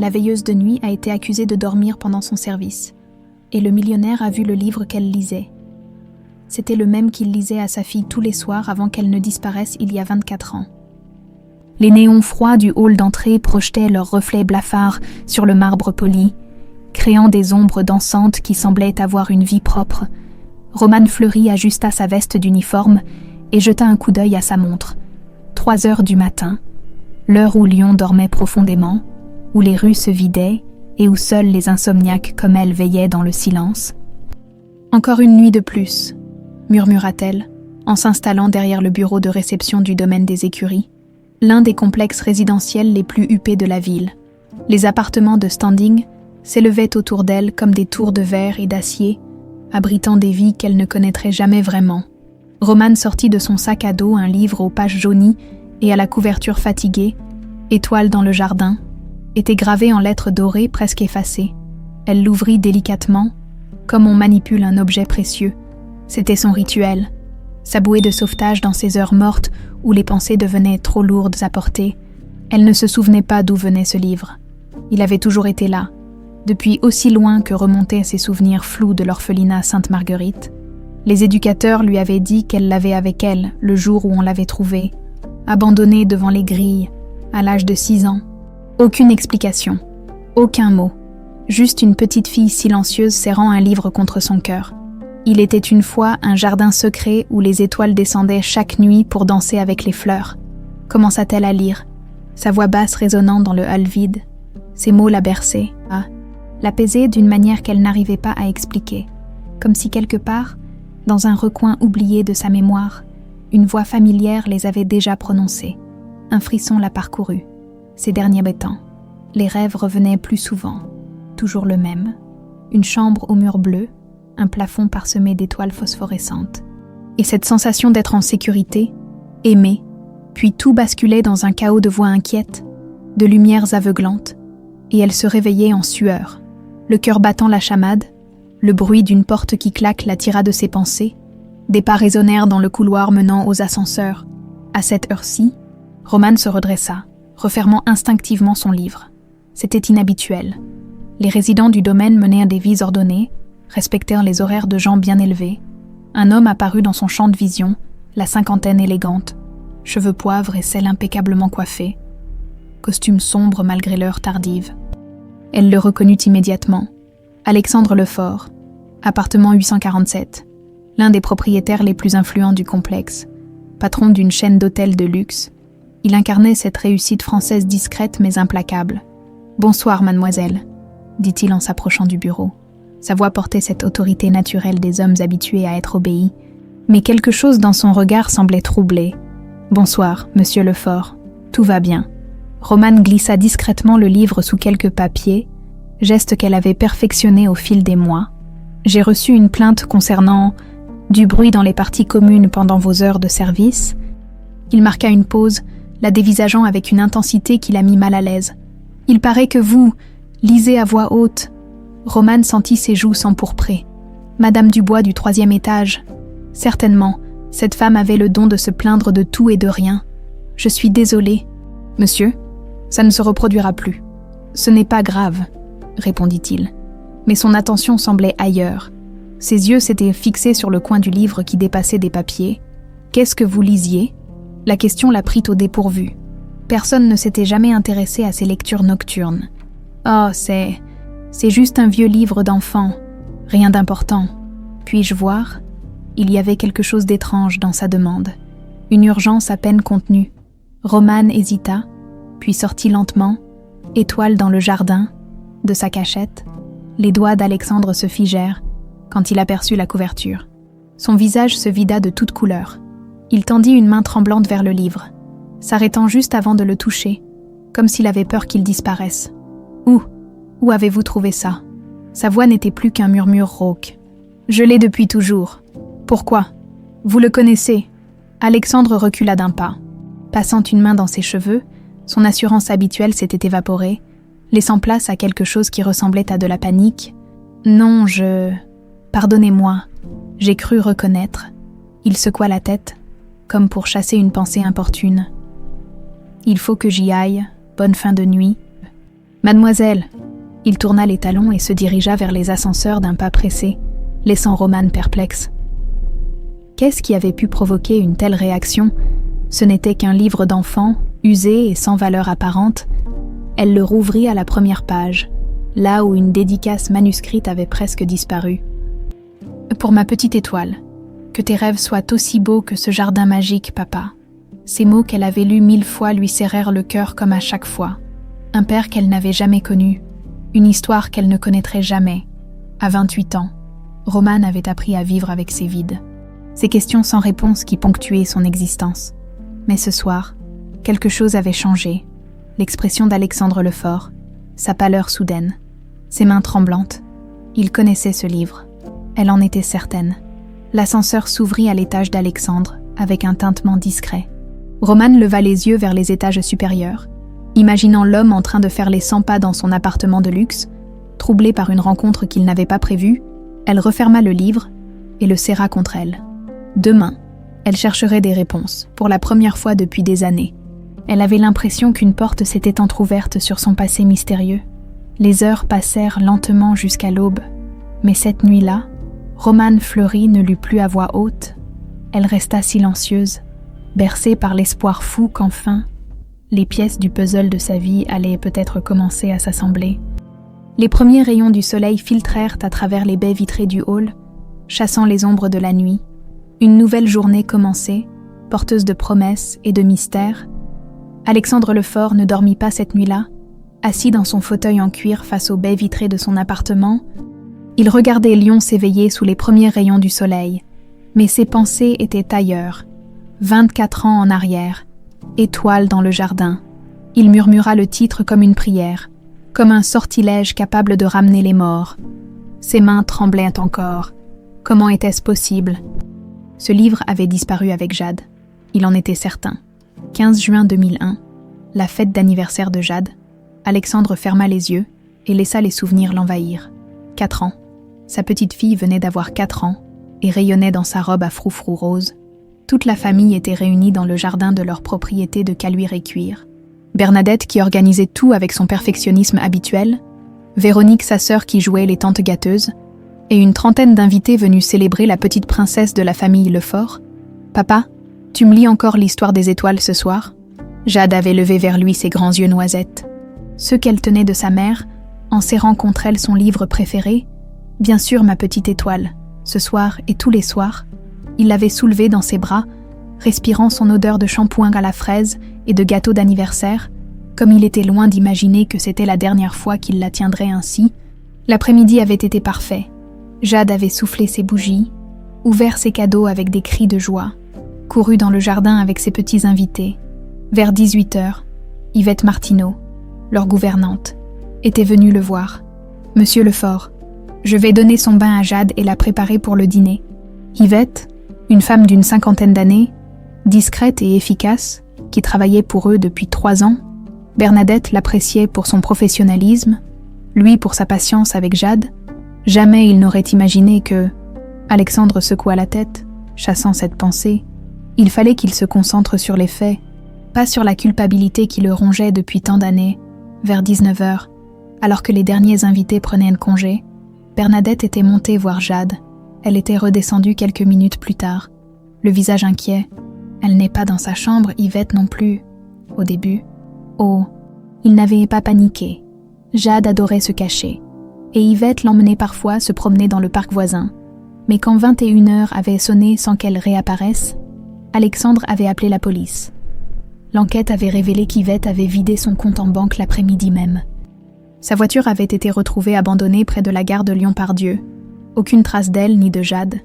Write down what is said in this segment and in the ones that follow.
la veilleuse de nuit a été accusée de dormir pendant son service, et le millionnaire a vu le livre qu'elle lisait. C'était le même qu'il lisait à sa fille tous les soirs avant qu'elle ne disparaisse il y a 24 ans. Les néons froids du hall d'entrée projetaient leurs reflets blafards sur le marbre poli, créant des ombres dansantes qui semblaient avoir une vie propre. Romane Fleury ajusta sa veste d'uniforme et jeta un coup d'œil à sa montre. 3 heures du matin, l'heure où Lyon dormait profondément, où les rues se vidaient et où seuls les insomniaques comme elle veillaient dans le silence. « Encore une nuit de plus », murmura-t-elle, en s'installant derrière le bureau de réception du domaine des Écuries, l'un des complexes résidentiels les plus huppés de la ville. Les appartements de standing s'élevaient autour d'elle comme des tours de verre et d'acier, abritant des vies qu'elle ne connaîtrait jamais vraiment. Romane sortit de son sac à dos un livre aux pages jaunies et à la couverture fatiguée, « Étoile dans le jardin », était gravé en lettres dorées presque effacées. Elle l'ouvrit délicatement, comme on manipule un objet précieux. C'était son rituel, sa bouée de sauvetage dans ces heures mortes où les pensées devenaient trop lourdes à porter. Elle ne se souvenait pas d'où venait ce livre. Il avait toujours été là, depuis aussi loin que remontaient ses souvenirs flous de l'orphelinat Sainte-Marguerite. Les éducateurs lui avaient dit qu'elle l'avait avec elle le jour où on l'avait trouvée, abandonnée devant les grilles, à l'âge de 6 ans. Aucune explication, aucun mot, juste une petite fille silencieuse serrant un livre contre son cœur. Il était une fois un jardin secret où les étoiles descendaient chaque nuit pour danser avec les fleurs. Commença-t-elle à lire, sa voix basse résonnant dans le hall vide. Ces mots la berçaient, l'apaisaient d'une manière qu'elle n'arrivait pas à expliquer, comme si quelque part, dans un recoin oublié de sa mémoire, une voix familière les avait déjà prononcées. Un frisson la parcourut. Ces derniers temps, les rêves revenaient plus souvent, toujours le même. Une chambre aux murs bleus, un plafond parsemé d'étoiles phosphorescentes. Et cette sensation d'être en sécurité, aimée, puis tout basculait dans un chaos de voix inquiètes, de lumières aveuglantes, et elle se réveillait en sueur. Le cœur battant la chamade, le bruit d'une porte qui claque la tira de ses pensées, des pas résonnèrent dans le couloir menant aux ascenseurs. À cette heure-ci, Romane se redressa, refermant instinctivement son livre. C'était inhabituel. Les résidents du domaine menèrent des vies ordonnées, respectèrent les horaires de gens bien élevés. Un homme apparut dans son champ de vision, la cinquantaine élégante, cheveux poivre et cils impeccablement coiffés, costume sombre malgré l'heure tardive. Elle le reconnut immédiatement. Alexandre Lefort, appartement 847, l'un des propriétaires les plus influents du complexe, patron d'une chaîne d'hôtels de luxe. Il incarnait cette réussite française discrète mais implacable. « Bonsoir, mademoiselle », dit-il en s'approchant du bureau. Sa voix portait cette autorité naturelle des hommes habitués à être obéis, mais quelque chose dans son regard semblait troubler. « Bonsoir, monsieur Lefort, tout va bien. » Romane glissa discrètement le livre sous quelques papiers, geste qu'elle avait perfectionné au fil des mois. « J'ai reçu une plainte concernant du bruit dans les parties communes pendant vos heures de service. » Il marqua une pause, la dévisageant avec une intensité qui la mit mal à l'aise. « Il paraît que vous lisez à voix haute. » Romane sentit ses joues s'empourprer. Madame Dubois du 3e étage. Certainement, cette femme avait le don de se plaindre de tout et de rien. « Je suis désolée. »« Monsieur, ça ne se reproduira plus. »« Ce n'est pas grave, » répondit-il. Mais son attention semblait ailleurs. Ses yeux s'étaient fixés sur le coin du livre qui dépassait des papiers. « Qu'est-ce que vous lisiez ?» La question la prit au dépourvu. Personne ne s'était jamais intéressé à ses lectures nocturnes. « Oh, c'est juste un vieux livre d'enfant. Rien d'important. Puis-je voir ?» Il y avait quelque chose d'étrange dans sa demande. Une urgence à peine contenue. Romane hésita, puis sortit lentement, étoile dans le jardin, de sa cachette. Les doigts d'Alexandre se figèrent quand il aperçut la couverture. Son visage se vida de toute couleur. Il tendit une main tremblante vers le livre, s'arrêtant juste avant de le toucher, comme s'il avait peur qu'il disparaisse. « Où avez-vous trouvé ça ?» Sa voix n'était plus qu'un murmure rauque. « Je l'ai depuis toujours. »« Pourquoi ? Vous le connaissez ?» Alexandre recula d'un pas. Passant une main dans ses cheveux, son assurance habituelle s'était évaporée, laissant place à quelque chose qui ressemblait à de la panique. « Non, Pardonnez-moi, j'ai cru reconnaître. » Il secoua la tête, comme pour chasser une pensée importune. « Il faut que j'y aille, bonne fin de nuit. » Mademoiselle !» Il tourna les talons et se dirigea vers les ascenseurs d'un pas pressé, laissant Romane perplexe. Qu'est-ce qui avait pu provoquer une telle réaction ? Ce n'était qu'un livre d'enfant, usé et sans valeur apparente. Elle le rouvrit à la première page, là où une dédicace manuscrite avait presque disparu. « Pour ma petite étoile, que tes rêves soient aussi beaux que ce jardin magique, papa. » Ces mots qu'elle avait lus 1000 fois lui serrèrent le cœur comme à chaque fois. Un père qu'elle n'avait jamais connu, une histoire qu'elle ne connaîtrait jamais. À 28 ans, Romane avait appris à vivre avec ses vides. Ces questions sans réponse qui ponctuaient son existence. Mais ce soir, quelque chose avait changé. L'expression d'Alexandre Lefort, sa pâleur soudaine, ses mains tremblantes. Il connaissait ce livre. Elle en était certaine. L'ascenseur s'ouvrit à l'étage d'Alexandre, avec un tintement discret. Romane leva les yeux vers les étages supérieurs, imaginant l'homme en train de faire les 100 pas dans son appartement de luxe. Troublée par une rencontre qu'il n'avait pas prévue, elle referma le livre et le serra contre elle. Demain, elle chercherait des réponses, pour la première fois depuis des années. Elle avait l'impression qu'une porte s'était entr'ouverte sur son passé mystérieux. Les heures passèrent lentement jusqu'à l'aube, mais cette nuit-là, Romane Fleury ne lut plus à voix haute. Elle resta silencieuse, bercée par l'espoir fou qu'enfin, les pièces du puzzle de sa vie allaient peut-être commencer à s'assembler. Les premiers rayons du soleil filtrèrent à travers les baies vitrées du hall, chassant les ombres de la nuit. Une nouvelle journée commençait, porteuse de promesses et de mystères. Alexandre Lefort ne dormit pas cette nuit-là. Assis dans son fauteuil en cuir face aux baies vitrées de son appartement, il regardait Lyon s'éveiller sous les premiers rayons du soleil. Mais ses pensées étaient ailleurs. 24 ans en arrière, étoile dans le jardin. Il murmura le titre comme une prière, comme un sortilège capable de ramener les morts. Ses mains tremblaient encore. Comment était-ce possible ? Ce livre avait disparu avec Jade. Il en était certain. 15 juin 2001, la fête d'anniversaire de Jade. Alexandre ferma les yeux et laissa les souvenirs l'envahir. 4 ans. Sa petite fille venait d'avoir 4 ans et rayonnait dans sa robe à froufrou rose. Toute la famille était réunie dans le jardin de leur propriété de Caluire et Cuire. Bernadette qui organisait tout avec son perfectionnisme habituel, Véronique sa sœur qui jouait les tantes gâteuses, et une trentaine d'invités venus célébrer la petite princesse de la famille Lefort. « Papa, tu me lis encore l'histoire des étoiles ce soir ?» Jade avait levé vers lui ses grands yeux noisettes. Ceux qu'elle tenait de sa mère, en serrant contre elle son livre préféré, « Bien sûr, ma petite étoile, ce soir et tous les soirs », il l'avait soulevée dans ses bras, respirant son odeur de shampoing à la fraise et de gâteau d'anniversaire, comme il était loin d'imaginer que c'était la dernière fois qu'il la tiendrait ainsi. L'après-midi avait été parfait. Jade avait soufflé ses bougies, ouvert ses cadeaux avec des cris de joie, couru dans le jardin avec ses petits invités. Vers 18h, Yvette Martineau, leur gouvernante, était venue le voir. « Monsieur Lefort, je vais donner son bain à Jade et la préparer pour le dîner. » Yvette, une femme d'une 50aine d'années, discrète et efficace, qui travaillait pour eux depuis 3 ans. Bernadette l'appréciait pour son professionnalisme, lui pour sa patience avec Jade. Jamais il n'aurait imaginé que... Alexandre secoua la tête, chassant cette pensée. Il fallait qu'il se concentre sur les faits, pas sur la culpabilité qui le rongeait depuis tant d'années. Vers 19h, alors que les derniers invités prenaient un congé, Bernadette était montée voir Jade. Elle était redescendue quelques minutes plus tard, le visage inquiet. Elle n'est pas dans sa chambre, Yvette non plus. Au début. Oh, il n'avait pas paniqué. Jade adorait se cacher, et Yvette l'emmenait parfois se promener dans le parc voisin. Mais quand 21h avait sonné sans qu'elle réapparaisse, Alexandre avait appelé la police. L'enquête avait révélé qu'Yvette avait vidé son compte en banque l'après-midi même. Sa voiture avait été retrouvée abandonnée près de la gare de Lyon-Pardieu. Aucune trace d'elle ni de Jade,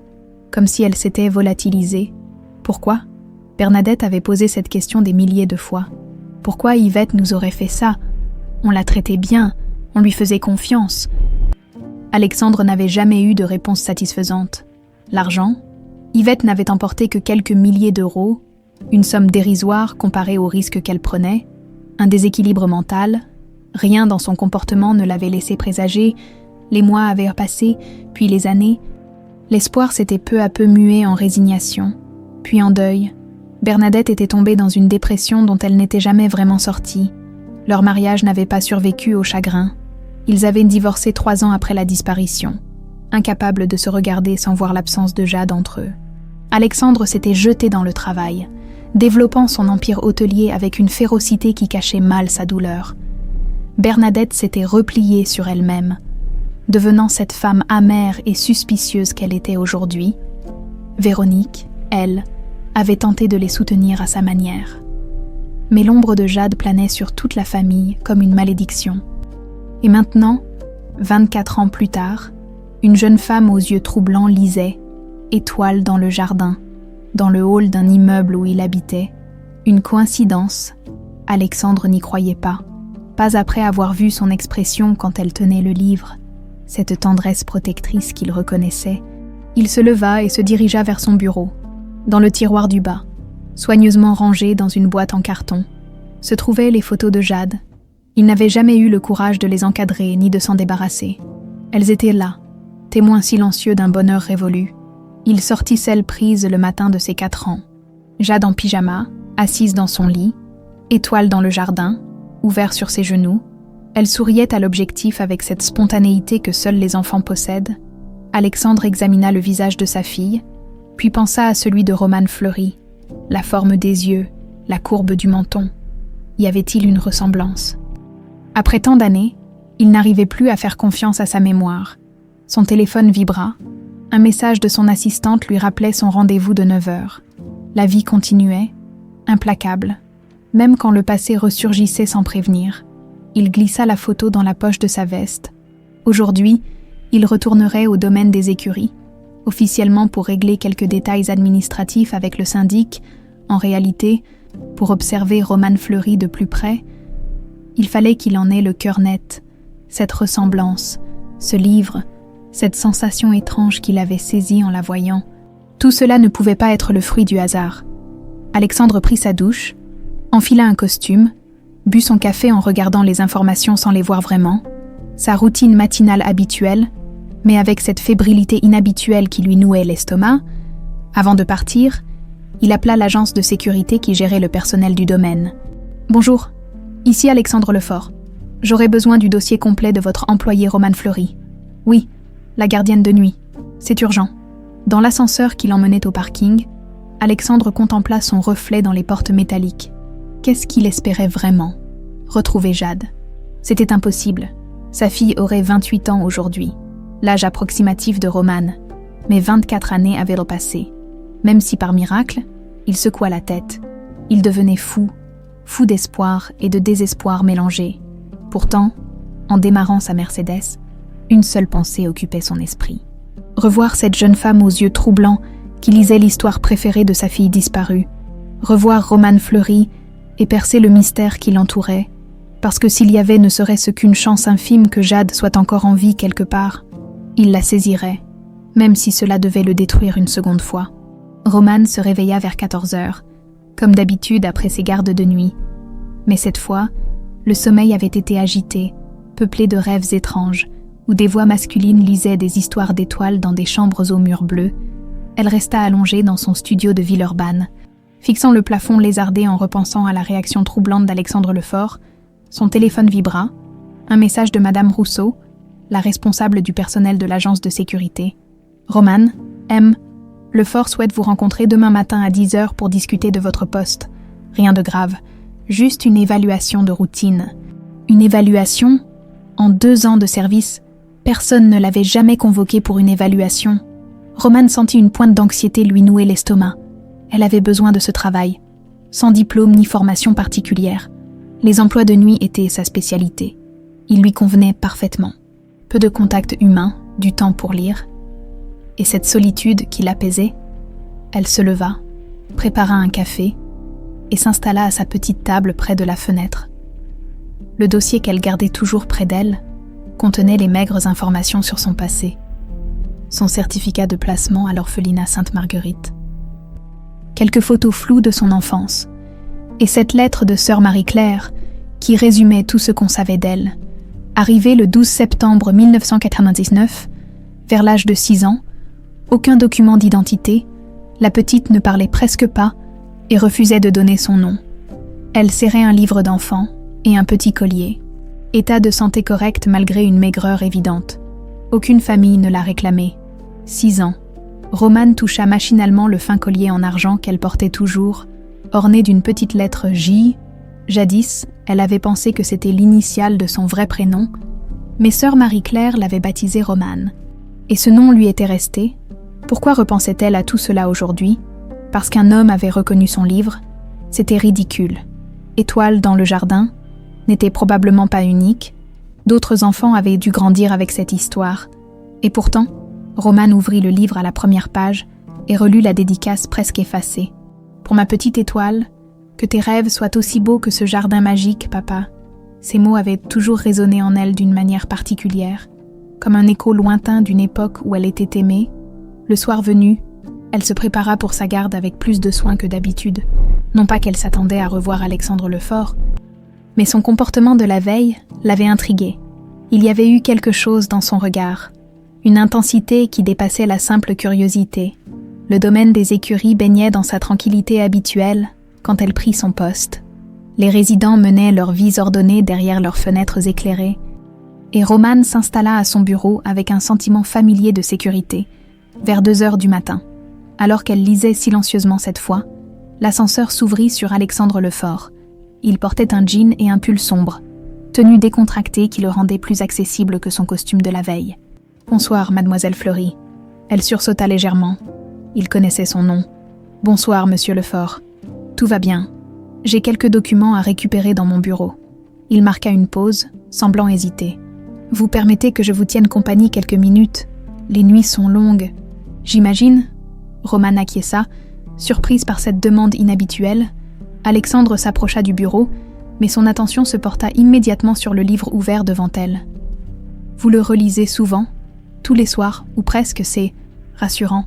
comme si elle s'était volatilisée. Pourquoi ? Bernadette avait posé cette question des milliers de fois. Pourquoi Yvette nous aurait fait ça ? On la traitait bien, on lui faisait confiance. Alexandre n'avait jamais eu de réponse satisfaisante. L'argent ? Yvette n'avait emporté que quelques milliers d'euros, une somme dérisoire comparée au risque qu'elle prenait, un déséquilibre mental. Rien dans son comportement ne l'avait laissé présager. Les mois avaient passé, puis les années. L'espoir s'était peu à peu mué en résignation, puis en deuil. Bernadette était tombée dans une dépression dont elle n'était jamais vraiment sortie. Leur mariage n'avait pas survécu au chagrin. Ils avaient divorcé 3 ans après la disparition, incapables de se regarder sans voir l'absence de Jade entre eux. Alexandre s'était jeté dans le travail, développant son empire hôtelier avec une férocité qui cachait mal sa douleur. Bernadette s'était repliée sur elle-même, devenant cette femme amère et suspicieuse qu'elle était aujourd'hui. Véronique, elle, avait tenté de les soutenir à sa manière. Mais l'ombre de Jade planait sur toute la famille comme une malédiction. Et maintenant, 24 ans plus tard, une jeune femme aux yeux troublants lisait « Étoile dans le jardin », dans le hall d'un immeuble où il habitait. Une coïncidence? Alexandre n'y croyait pas après avoir vu son expression quand elle tenait le livre, cette tendresse protectrice qu'il reconnaissait. Il se leva et se dirigea vers son bureau. Dans le tiroir du bas, soigneusement rangé dans une boîte en carton, se trouvaient les photos de Jade. Il n'avait jamais eu le courage de les encadrer ni de s'en débarrasser. Elles étaient là, témoins silencieux d'un bonheur révolu. Il sortit celle prise le matin de ses 4 ans. Jade en pyjama, assise dans son lit, étoile dans le jardin, ouvert sur ses genoux. Elle souriait à l'objectif avec cette spontanéité que seuls les enfants possèdent. Alexandre examina le visage de sa fille, puis pensa à celui de Romane Fleury, la forme des yeux, la courbe du menton. Y avait-il une ressemblance? Après tant d'années, il n'arrivait plus à faire confiance à sa mémoire. Son téléphone vibra. Un message de son assistante lui rappelait son rendez-vous de 9h. La vie continuait, implacable, même quand le passé ressurgissait sans prévenir. Il glissa la photo dans la poche de sa veste. Aujourd'hui, il retournerait au domaine des écuries, officiellement pour régler quelques détails administratifs avec le syndic. En réalité, pour observer Romane Fleury de plus près, il fallait qu'il en ait le cœur net. Cette ressemblance, ce livre, cette sensation étrange qu'il avait saisie en la voyant, tout cela ne pouvait pas être le fruit du hasard. Alexandre prit sa douche, enfila un costume, but son café en regardant les informations sans les voir vraiment, sa routine matinale habituelle, mais avec cette fébrilité inhabituelle qui lui nouait l'estomac. Avant de partir, il appela l'agence de sécurité qui gérait le personnel du domaine. « Bonjour, ici Alexandre Lefort. J'aurais besoin du dossier complet de votre employé Romane Fleury. »« Oui, la gardienne de nuit. C'est urgent. » Dans l'ascenseur qui l'emmenait au parking, Alexandre contempla son reflet dans les portes métalliques. Qu'est-ce qu'il espérait vraiment? Retrouver Jade. C'était impossible. Sa fille aurait 28 ans aujourd'hui, l'âge approximatif de Romane, mais 24 années avaient repassé. Même si par miracle, il secoua la tête. Il devenait fou d'espoir et de désespoir mélangés. Pourtant, en démarrant sa Mercedes, une seule pensée occupait son esprit. Revoir cette jeune femme aux yeux troublants qui lisait l'histoire préférée de sa fille disparue. Revoir Romane Fleury et percer le mystère qui l'entourait, parce que s'il y avait ne serait-ce qu'une chance infime que Jade soit encore en vie quelque part, il la saisirait, même si cela devait le détruire une seconde fois. Romane se réveilla vers 14h, comme d'habitude après ses gardes de nuit. Mais cette fois, le sommeil avait été agité, peuplé de rêves étranges, où des voix masculines lisaient des histoires d'étoiles dans des chambres aux murs bleus. Elle resta allongée dans son studio de Villeurbanne, fixant le plafond lézardé en repensant à la réaction troublante d'Alexandre Lefort. Son téléphone vibra, un message de Madame Rousseau, la responsable du personnel de l'agence de sécurité. « Romane, M. Lefort souhaite vous rencontrer demain matin à 10h pour discuter de votre poste. Rien de grave, juste une évaluation de routine. » Une évaluation? En 2 ans de service, personne ne l'avait jamais convoquée pour une évaluation. Romane sentit une pointe d'anxiété lui nouer l'estomac. Elle avait besoin de ce travail, sans diplôme ni formation particulière. Les emplois de nuit étaient sa spécialité. Il lui convenait parfaitement. Peu de contact humain, du temps pour lire. Et cette solitude qui l'apaisait, elle se leva, prépara un café et s'installa à sa petite table près de la fenêtre. Le dossier qu'elle gardait toujours près d'elle contenait les maigres informations sur son passé. Son certificat de placement à l'orphelinat Sainte-Marguerite. Quelques photos floues de son enfance, et cette lettre de sœur Marie-Claire qui résumait tout ce qu'on savait d'elle. Arrivée le 12 septembre 1999, vers l'âge de 6 ans, aucun document d'identité, la petite ne parlait presque pas et refusait de donner son nom. Elle serrait un livre d'enfant, et un petit collier. État de santé correct malgré une maigreur évidente. Aucune famille ne l'a réclamé. 6 ans. Romane toucha machinalement le fin collier en argent qu'elle portait toujours, orné d'une petite lettre J. Jadis, elle avait pensé que c'était l'initiale de son vrai prénom, mais sœur Marie-Claire l'avait baptisée Romane. Et ce nom lui était resté. Pourquoi repensait-elle à tout cela aujourd'hui? Parce qu'un homme avait reconnu son livre? C'était ridicule. Étoile dans le jardin n'était probablement pas unique. D'autres enfants avaient dû grandir avec cette histoire. Et pourtant, Romane ouvrit le livre à la première page et relut la dédicace presque effacée. « Pour ma petite étoile, que tes rêves soient aussi beaux que ce jardin magique, papa. » Ces mots avaient toujours résonné en elle d'une manière particulière, comme un écho lointain d'une époque où elle était aimée. Le soir venu, elle se prépara pour sa garde avec plus de soin que d'habitude. Non pas qu'elle s'attendait à revoir Alexandre Lefort, mais son comportement de la veille l'avait intriguée. Il y avait eu quelque chose dans son regard, une intensité qui dépassait la simple curiosité. Le domaine des écuries baignait dans sa tranquillité habituelle quand elle prit son poste. Les résidents menaient leurs vies ordonnées derrière leurs fenêtres éclairées, et Romane s'installa à son bureau avec un sentiment familier de sécurité, vers 2 heures du matin. Alors qu'elle lisait silencieusement cette fois, l'ascenseur s'ouvrit sur Alexandre Lefort. Il portait un jean et un pull sombre, tenue décontractée qui le rendait plus accessible que son costume de la veille. « Bonsoir, mademoiselle Fleury. » Elle sursauta légèrement. Il connaissait son nom. « Bonsoir, monsieur Lefort. Tout va bien. J'ai quelques documents à récupérer dans mon bureau. » Il marqua une pause, semblant hésiter. « Vous permettez que je vous tienne compagnie quelques minutes? Les nuits sont longues. J'imagine ?» Romane acquiesça, surprise par cette demande inhabituelle. Alexandre s'approcha du bureau, mais son attention se porta immédiatement sur le livre ouvert devant elle. « Vous le relisez souvent? Tous les soirs, ou presque, c'est rassurant.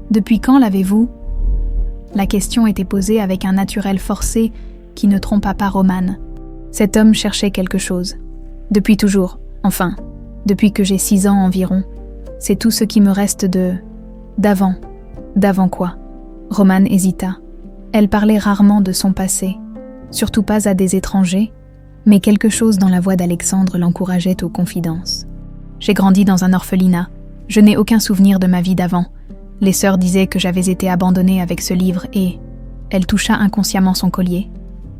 Depuis quand l'avez-vous » La question était posée avec un naturel forcé qui ne trompa pas Romane. Cet homme cherchait quelque chose. « Depuis toujours, enfin, depuis que j'ai 6 ans environ. C'est tout ce qui me reste d'avant. D'avant quoi ?» Romane hésita. Elle parlait rarement de son passé, surtout pas à des étrangers, mais quelque chose dans la voix d'Alexandre l'encourageait aux confidences. « J'ai grandi dans un orphelinat. Je n'ai aucun souvenir de ma vie d'avant. Les sœurs disaient que j'avais été abandonnée avec ce livre et... » Elle toucha inconsciemment son collier.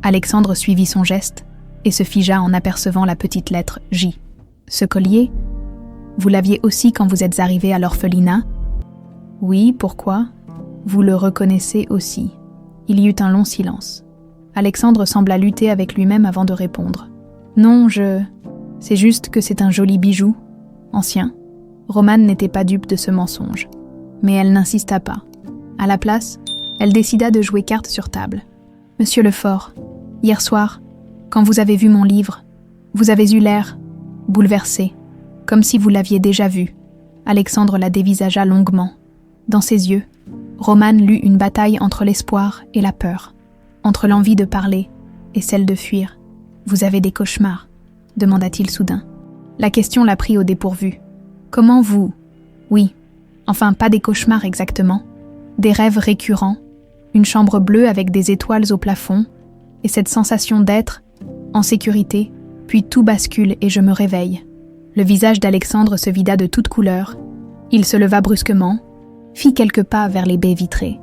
Alexandre suivit son geste et se figea en apercevant la petite lettre J. « Ce collier, vous l'aviez aussi quand vous êtes arrivé à l'orphelinat ? » ?»« Oui, pourquoi ? Vous le reconnaissez aussi. » Il y eut un long silence. Alexandre sembla lutter avec lui-même avant de répondre. « Non, c'est juste que c'est un joli bijou, ancien. » Romane n'était pas dupe de ce mensonge. Mais elle n'insista pas. À la place, elle décida de jouer carte sur table. « Monsieur Lefort, hier soir, quand vous avez vu mon livre, vous avez eu l'air bouleversé, comme si vous l'aviez déjà vu. » Alexandre la dévisagea longuement. Dans ses yeux, Romane lut une bataille entre l'espoir et la peur, entre l'envie de parler et celle de fuir. « Vous avez des cauchemars ?» demanda-t-il soudain. La question la prit au dépourvu. « Comment vous ?»« Oui, enfin pas des cauchemars exactement, des rêves récurrents, une chambre bleue avec des étoiles au plafond, et cette sensation d'être en sécurité, puis tout bascule et je me réveille. » Le visage d'Alexandre se vida de toutes couleurs. Il se leva brusquement, fit quelques pas vers les baies vitrées,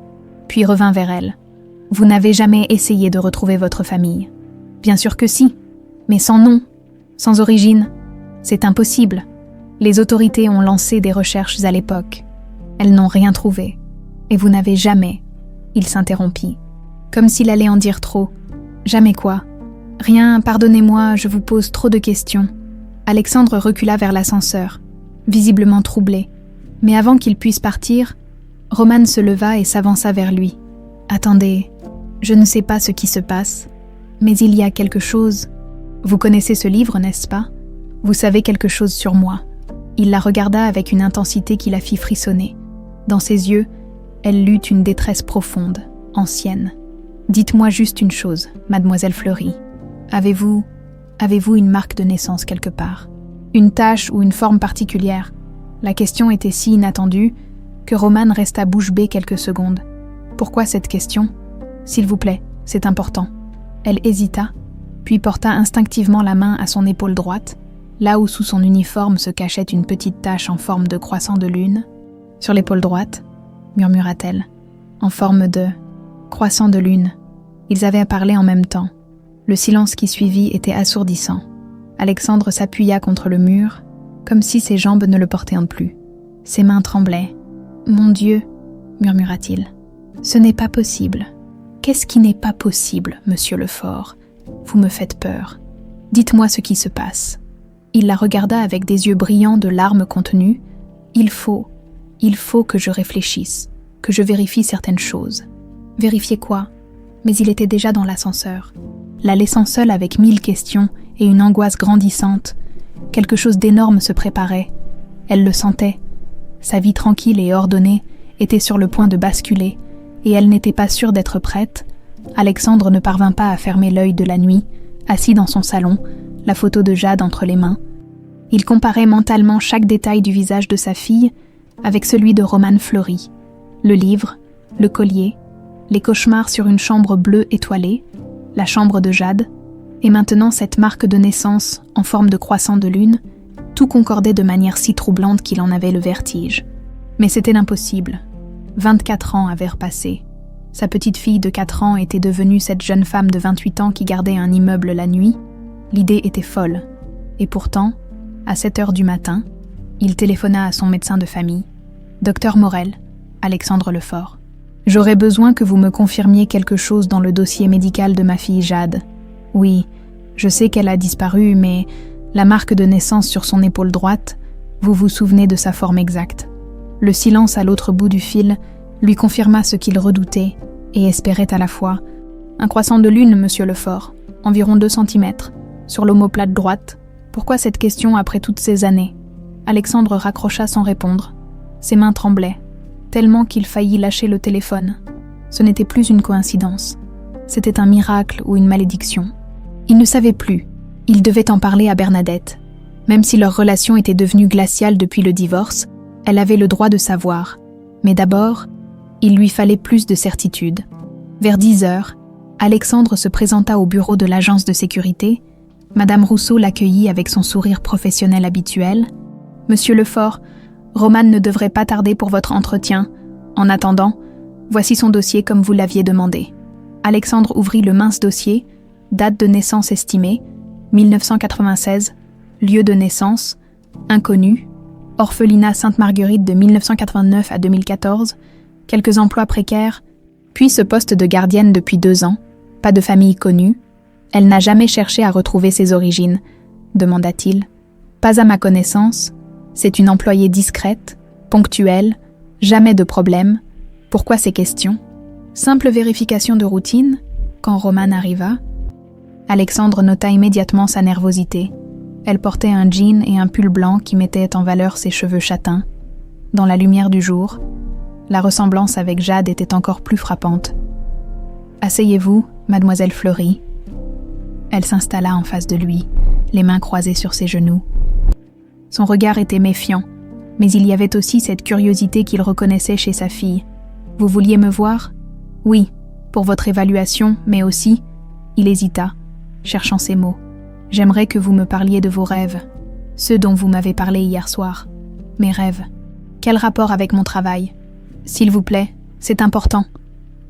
puis revint vers elle. « Vous n'avez jamais essayé de retrouver votre famille ? » ?»« Bien sûr que si, mais sans nom, sans origine. C'est impossible. Les autorités ont lancé des recherches à l'époque. Elles n'ont rien trouvé. Et vous n'avez jamais... » Il s'interrompit, comme s'il allait en dire trop. « Jamais quoi ? Rien, pardonnez-moi, je vous pose trop de questions. » Alexandre recula vers l'ascenseur, visiblement troublé. Mais avant qu'il puisse partir, Romane se leva et s'avança vers lui. « Attendez, je ne sais pas ce qui se passe, mais il y a quelque chose. Vous connaissez ce livre, n'est-ce pas ? Vous savez quelque chose sur moi. » Il la regarda avec une intensité qui la fit frissonner. Dans ses yeux, elle lut une détresse profonde, ancienne. « Dites-moi juste une chose, mademoiselle Fleury. Avez-vous une marque de naissance quelque part ? Une tache ou une forme particulière ?» La question était si inattendue que Romane resta bouche bée quelques secondes. « Pourquoi cette question ? S'il vous plaît, c'est important. » Elle hésita, puis porta instinctivement la main à son épaule droite, là où sous son uniforme se cachait une petite tache en forme de croissant de lune. « Sur l'épaule droite » murmura-t-elle, « en forme de croissant de lune. » Ils avaient parlé en même temps. Le silence qui suivit était assourdissant. Alexandre s'appuya contre le mur, comme si ses jambes ne le portaient plus. Ses mains tremblaient. « Mon Dieu » murmura-t-il. « Ce n'est pas possible. » « Qu'est-ce qui n'est pas possible, monsieur Lefort ? Vous me faites peur. Dites-moi ce qui se passe. » Il la regarda avec des yeux brillants de larmes contenues. « Il faut que je réfléchisse, que je vérifie certaines choses. » Vérifier quoi ? Mais il était déjà dans l'ascenseur. La laissant seule avec 1000 questions et une angoisse grandissante. Quelque chose d'énorme se préparait. Elle le sentait. Sa vie tranquille et ordonnée était sur le point de basculer, et elle n'était pas sûre d'être prête. Alexandre ne parvint pas à fermer l'œil de la nuit, assis dans son salon, la photo de Jade entre les mains. Il comparait mentalement chaque détail du visage de sa fille avec celui de Romane Fleury. Le livre, le collier, les cauchemars sur une chambre bleue étoilée, la chambre de Jade, et maintenant cette marque de naissance en forme de croissant de lune, tout concordait de manière si troublante qu'il en avait le vertige. Mais c'était l'impossible. 24 ans avaient repassé. Sa petite fille de 4 ans était devenue cette jeune femme de 28 ans qui gardait un immeuble la nuit. L'idée était folle. Et pourtant, à 7 heures du matin, il téléphona à son médecin de famille. « Docteur Morel, Alexandre Lefort. J'aurais besoin que vous me confirmiez quelque chose dans le dossier médical de ma fille Jade. Oui, je sais qu'elle a disparu, mais la marque de naissance sur son épaule droite, vous vous souvenez de sa forme exacte. » Le silence à l'autre bout du fil lui confirma ce qu'il redoutait et espérait à la fois. « Un croissant de lune, monsieur Lefort, environ 2 cm, sur l'omoplate droite. Pourquoi cette question après toutes ces années ?» Alexandre raccrocha sans répondre. Ses mains tremblaient, tellement qu'il faillit lâcher le téléphone. Ce n'était plus une coïncidence. C'était un miracle ou une malédiction. Il ne savait plus. Il devait en parler à Bernadette. Même si leur relation était devenue glaciale depuis le divorce, elle avait le droit de savoir. Mais d'abord, il lui fallait plus de certitude. Vers 10 heures, Alexandre se présenta au bureau de l'agence de sécurité. Madame Rousseau l'accueillit avec son sourire professionnel habituel. « Monsieur Lefort, Romane ne devrait pas tarder pour votre entretien. En attendant, voici son dossier comme vous l'aviez demandé. » Alexandre ouvrit le mince dossier, date de naissance estimée, 1996, lieu de naissance, inconnu, orphelinat Sainte-Marguerite de 1989 à 2014, quelques emplois précaires, puis ce poste de gardienne depuis 2 ans, pas de famille connue. Elle n'a jamais cherché à retrouver ses origines, demanda-t-il. Pas à ma connaissance, c'est une employée discrète, ponctuelle, jamais de problème. Pourquoi ces questions ? Simple vérification de routine, quand Romane arriva. Alexandre nota immédiatement sa nervosité. Elle portait un jean et un pull blanc qui mettaient en valeur ses cheveux châtains. Dans la lumière du jour, la ressemblance avec Jade était encore plus frappante. « Asseyez-vous, mademoiselle Fleury. » Elle s'installa en face de lui, les mains croisées sur ses genoux. Son regard était méfiant, mais il y avait aussi cette curiosité qu'il reconnaissait chez sa fille. « Vous vouliez me voir ? » ?»« Oui, pour votre évaluation, mais aussi... » Il hésita, cherchant ses mots. « J'aimerais que vous me parliez de vos rêves, ceux dont vous m'avez parlé hier soir. Mes rêves. Quel rapport avec mon travail ? S'il vous plaît, c'est important. »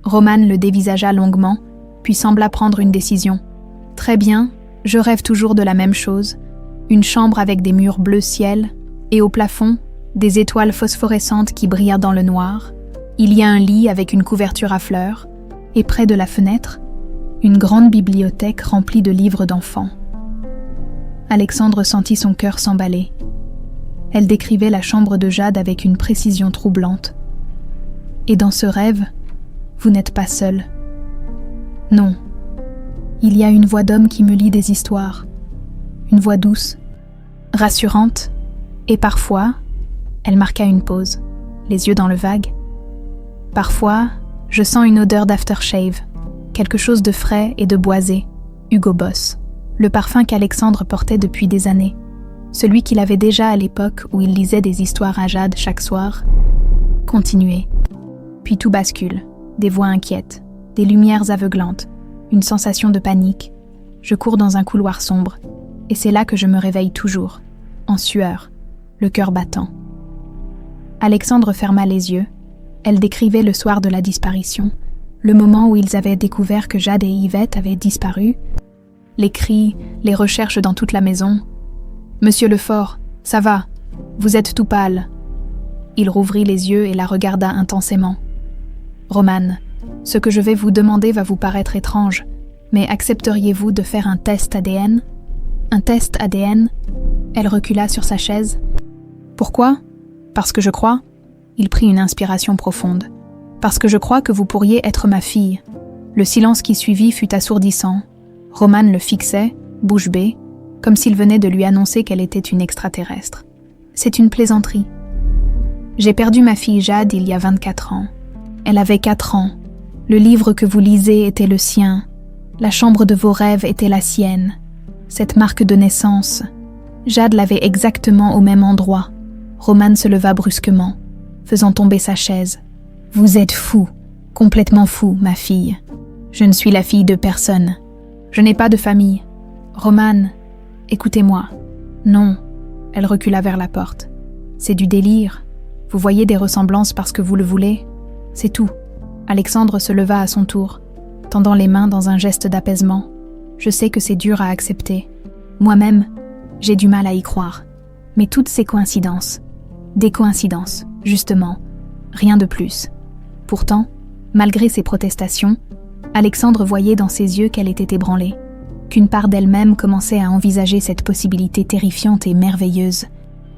Romane le dévisagea longuement, puis sembla prendre une décision. « Très bien, je rêve toujours de la même chose. Une chambre avec des murs bleu ciel, et au plafond, des étoiles phosphorescentes qui brillent dans le noir. Il y a un lit avec une couverture à fleurs, et près de la fenêtre, une grande bibliothèque remplie de livres d'enfants. » Alexandre sentit son cœur s'emballer. Elle décrivait la chambre de Jade avec une précision troublante. « Et dans ce rêve, vous n'êtes pas seul. » »« Non. Il y a une voix d'homme qui me lit des histoires. Une voix douce, rassurante, et parfois, elle marqua une pause, les yeux dans le vague. Parfois, je sens une odeur d'aftershave, quelque chose de frais et de boisé, Hugo Boss. Le parfum qu'Alexandre portait depuis des années, celui qu'il avait déjà à l'époque où il lisait des histoires à Jade chaque soir. Continuez. Puis tout bascule, des voix inquiètes, des lumières aveuglantes, une sensation de panique. Je cours dans un couloir sombre, et c'est là que je me réveille toujours, en sueur, le cœur battant. Alexandre ferma les yeux. Elle décrivait le soir de la disparition, le moment où ils avaient découvert que Jade et Yvette avaient disparu, les cris, les recherches dans toute la maison. « Monsieur Lefort, ça va, vous êtes tout pâle. » Il rouvrit les yeux et la regarda intensément. « Romane, ce que je vais vous demander va vous paraître étrange, mais accepteriez-vous de faire un test ADN ?»« Un test ADN ?» Elle recula sur sa chaise. « Pourquoi ? Parce que je crois ?» Il prit une inspiration profonde. « Parce que je crois que vous pourriez être ma fille. » Le silence qui suivit fut assourdissant. Romane le fixait, bouche bée, comme s'il venait de lui annoncer qu'elle était une extraterrestre. « C'est une plaisanterie. J'ai perdu ma fille Jade il y a 24 ans. Elle avait 4 ans. Le livre que vous lisez était le sien. La chambre de vos rêves était la sienne. Cette marque de naissance, Jade l'avait exactement au même endroit. » Romane se leva brusquement, faisant tomber sa chaise. « Vous êtes fou, complètement fou, ma fille. Je ne suis la fille de personne. Je n'ai pas de famille. Romane, écoutez-moi. » Non, elle recula vers la porte. « C'est du délire. Vous voyez des ressemblances parce que vous le voulez. C'est tout. » Alexandre se leva à son tour, tendant les mains dans un geste d'apaisement. « Je sais que c'est dur à accepter. Moi-même, j'ai du mal à y croire. Mais toutes ces coïncidences, des coïncidences, justement, rien de plus. » Pourtant, malgré ses protestations, Alexandre voyait dans ses yeux qu'elle était ébranlée, qu'une part d'elle-même commençait à envisager cette possibilité terrifiante et merveilleuse.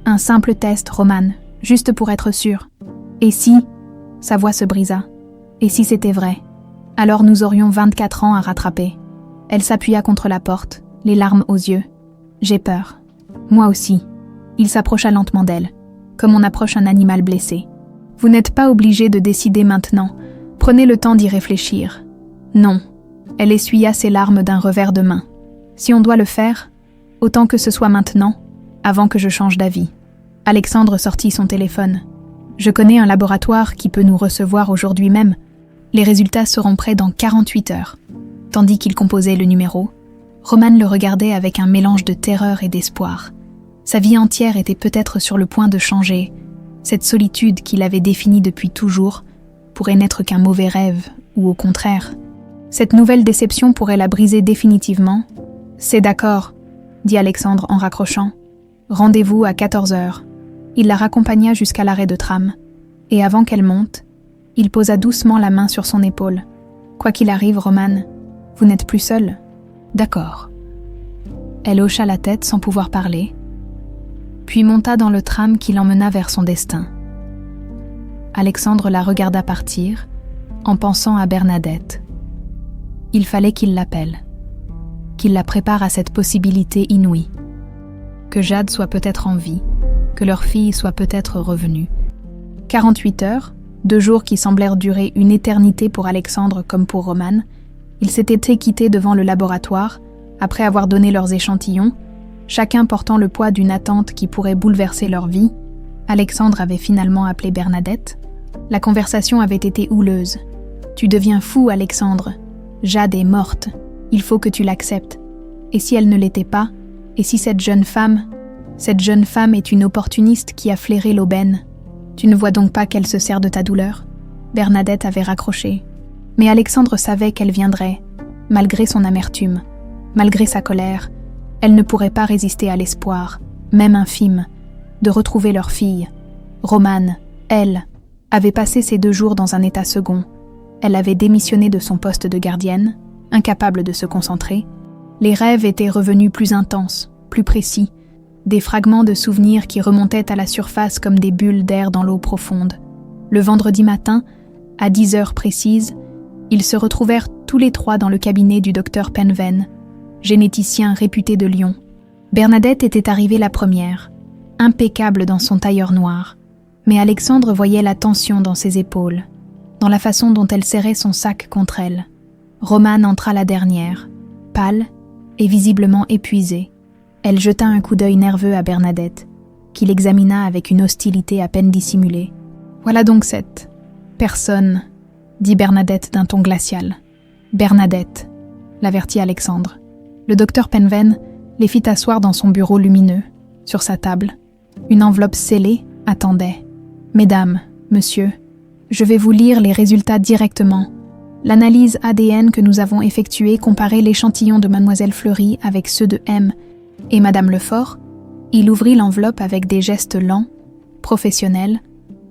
Un simple test, Romane, juste pour être sûre. Et si, sa voix se brisa, et si c'était vrai, alors nous aurions 24 ans à rattraper. Elle s'appuya contre la porte, les larmes aux yeux. J'ai peur. Moi aussi. Il s'approcha lentement d'elle, comme on approche un animal blessé. Vous n'êtes pas obligé de décider maintenant. Prenez le temps d'y réfléchir. Non. Elle essuya ses larmes d'un revers de main. Si on doit le faire, autant que ce soit maintenant, avant que je change d'avis. Alexandre sortit son téléphone. Je connais un laboratoire qui peut nous recevoir aujourd'hui même. Les résultats seront prêts dans 48 heures. Tandis qu'il composait le numéro, Romane le regardait avec un mélange de terreur et d'espoir. Sa vie entière était peut-être sur le point de changer. Cette solitude qu'il avait définie depuis toujours pourrait n'être qu'un mauvais rêve, ou au contraire. Cette nouvelle déception pourrait la briser définitivement. « C'est d'accord », dit Alexandre en raccrochant. « Rendez-vous à 14 heures. » Il la raccompagna jusqu'à l'arrêt de tram. Et avant qu'elle monte, il posa doucement la main sur son épaule. « Quoi qu'il arrive, Romane, vous n'êtes plus seule. »« D'accord. » Elle hocha la tête sans pouvoir parler, puis monta dans le tram qui l'emmena vers son destin. Alexandre la regarda partir, en pensant à Bernadette. Il fallait qu'il l'appelle, qu'il la prépare à cette possibilité inouïe. Que Jade soit peut-être en vie, que leur fille soit peut-être revenue. 48 heures, 2 jours qui semblèrent durer une éternité pour Alexandre comme pour Romane, ils s'étaient quittés devant le laboratoire, après avoir donné leurs échantillons, chacun portant le poids d'une attente qui pourrait bouleverser leur vie. Alexandre avait finalement appelé Bernadette. La conversation avait été houleuse. « Tu deviens fou, Alexandre. Jade est morte. Il faut que tu l'acceptes. Et si elle ne l'était pas? Et si cette jeune femme est une opportuniste qui a flairé l'aubaine? Tu ne vois donc pas qu'elle se sert de ta douleur ?» Bernadette avait raccroché. Mais Alexandre savait qu'elle viendrait, malgré son amertume, malgré sa colère. Elle ne pourrait pas résister à l'espoir, même infime, de retrouver leur fille. Romane, elle, avait passé ces 2 jours dans un état second. Elle avait démissionné de son poste de gardienne, incapable de se concentrer. Les rêves étaient revenus plus intenses, plus précis, des fragments de souvenirs qui remontaient à la surface comme des bulles d'air dans l'eau profonde. Le vendredi matin, à 10 heures précises, ils se retrouvèrent tous les 3 dans le cabinet du docteur Penven, généticien réputé de Lyon. Bernadette était arrivée la première, impeccable dans son tailleur noir, mais Alexandre voyait la tension dans ses épaules, dans la façon dont elle serrait son sac contre elle. Romane entra la dernière, pâle et visiblement épuisée. Elle jeta un coup d'œil nerveux à Bernadette, qui l'examina avec une hostilité à peine dissimulée. « Voilà donc cette personne », dit Bernadette d'un ton glacial. « Bernadette », l'avertit Alexandre. Le docteur Penven les fit asseoir dans son bureau lumineux. Sur sa table, une enveloppe scellée attendait. « Mesdames, monsieur, je vais vous lire les résultats directement. L'analyse ADN que nous avons effectuée comparait l'échantillon de Mademoiselle Fleury avec ceux de M et Madame Lefort. » Il ouvrit l'enveloppe avec des gestes lents, professionnels.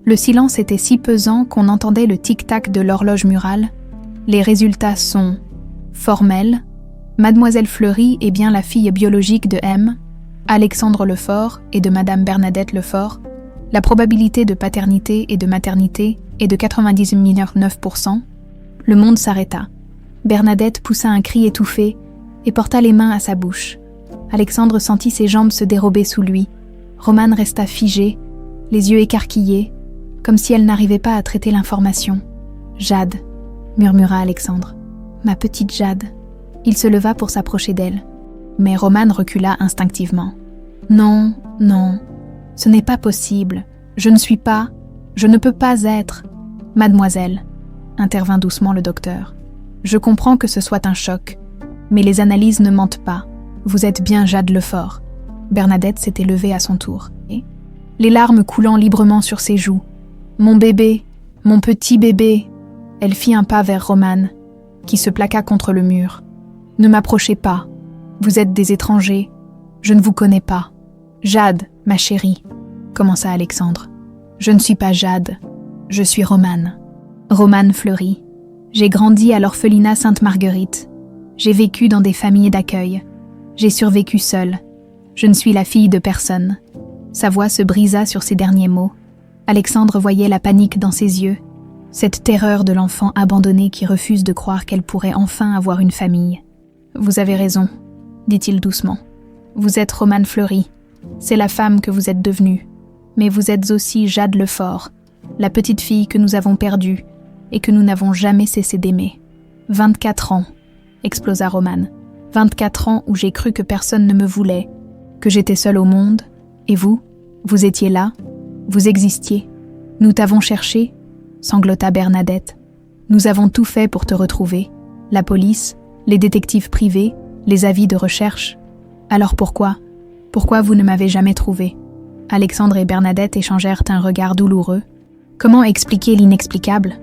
Le silence était si pesant qu'on entendait le tic-tac de l'horloge murale. Les résultats sont formels. Mademoiselle Fleury est bien la fille biologique de M, Alexandre Lefort et de Madame Bernadette Lefort. La probabilité de paternité et de maternité est de 99,9%. Le monde s'arrêta. Bernadette poussa un cri étouffé et porta les mains à sa bouche. Alexandre sentit ses jambes se dérober sous lui. Romane resta figée, les yeux écarquillés, comme si elle n'arrivait pas à traiter l'information. « Jade », murmura Alexandre. « Ma petite Jade ». Il se leva pour s'approcher d'elle, mais Romane recula instinctivement. « Non, non, ce n'est pas possible. Je ne peux pas être. »« Mademoiselle », intervint doucement le docteur. « Je comprends que ce soit un choc, mais les analyses ne mentent pas. Vous êtes bien Jade Lefort. » Bernadette s'était levée à son tour, et, les larmes coulant librement sur ses joues. « Mon bébé, mon petit bébé !» Elle fit un pas vers Romane, qui se plaqua contre le mur. « Ne m'approchez pas. Vous êtes des étrangers. Je ne vous connais pas. »« Jade, ma chérie, » commença Alexandre. « Je ne suis pas Jade. Je suis Romane. Romane Fleury. J'ai grandi à l'orphelinat Sainte-Marguerite. J'ai vécu dans des familles d'accueil. J'ai survécu seule. Je ne suis la fille de personne. » Sa voix se brisa sur ces derniers mots. Alexandre voyait la panique dans ses yeux, cette terreur de l'enfant abandonné qui refuse de croire qu'elle pourrait enfin avoir une famille. « Vous avez raison, » dit-il doucement. « Vous êtes Romane Fleury. C'est la femme que vous êtes devenue. Mais vous êtes aussi Jade Lefort, la petite fille que nous avons perdue et que nous n'avons jamais cessé d'aimer. 24 ans, explosa Romane. 24 ans où j'ai cru que personne ne me voulait, que j'étais seule au monde. Et vous, vous étiez là, vous existiez. Nous t'avons cherché, sanglota Bernadette. Nous avons tout fait pour te retrouver. La police, les détectives privés, les avis de recherche. Alors pourquoi vous ne m'avez jamais trouvé ?» Alexandre et Bernadette échangèrent un regard douloureux. Comment expliquer l'inexplicable ?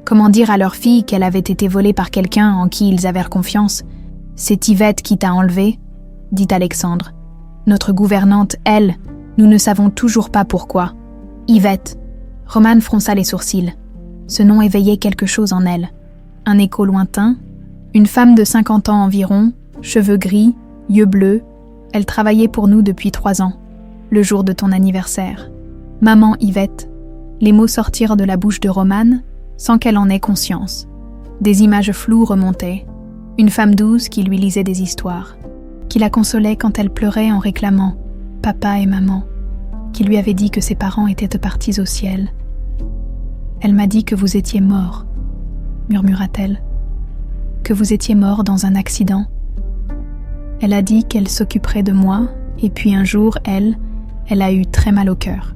Comment dire à leur fille qu'elle avait été volée par quelqu'un en qui ils avaient confiance ? « C'est Yvette qui t'a enlevée » dit Alexandre. « Notre gouvernante, elle, nous ne savons toujours pas pourquoi. » Yvette. Romane fronça les sourcils. Ce nom éveillait quelque chose en elle. Un écho lointain, une femme de 50 ans environ, cheveux gris, yeux bleus. Elle travaillait pour nous depuis 3 ans, le jour de ton anniversaire. « Maman Yvette », les mots sortirent de la bouche de Romane sans qu'elle en ait conscience. Des images floues remontaient. Une femme douce qui lui lisait des histoires, qui la consolait quand elle pleurait en réclamant « papa et maman », qui lui avait dit que ses parents étaient partis au ciel. « Elle m'a dit que vous étiez mort », murmura-t-elle, « que vous étiez mort dans un accident. Elle a dit qu'elle s'occuperait de moi, et puis un jour, elle a eu très mal au cœur.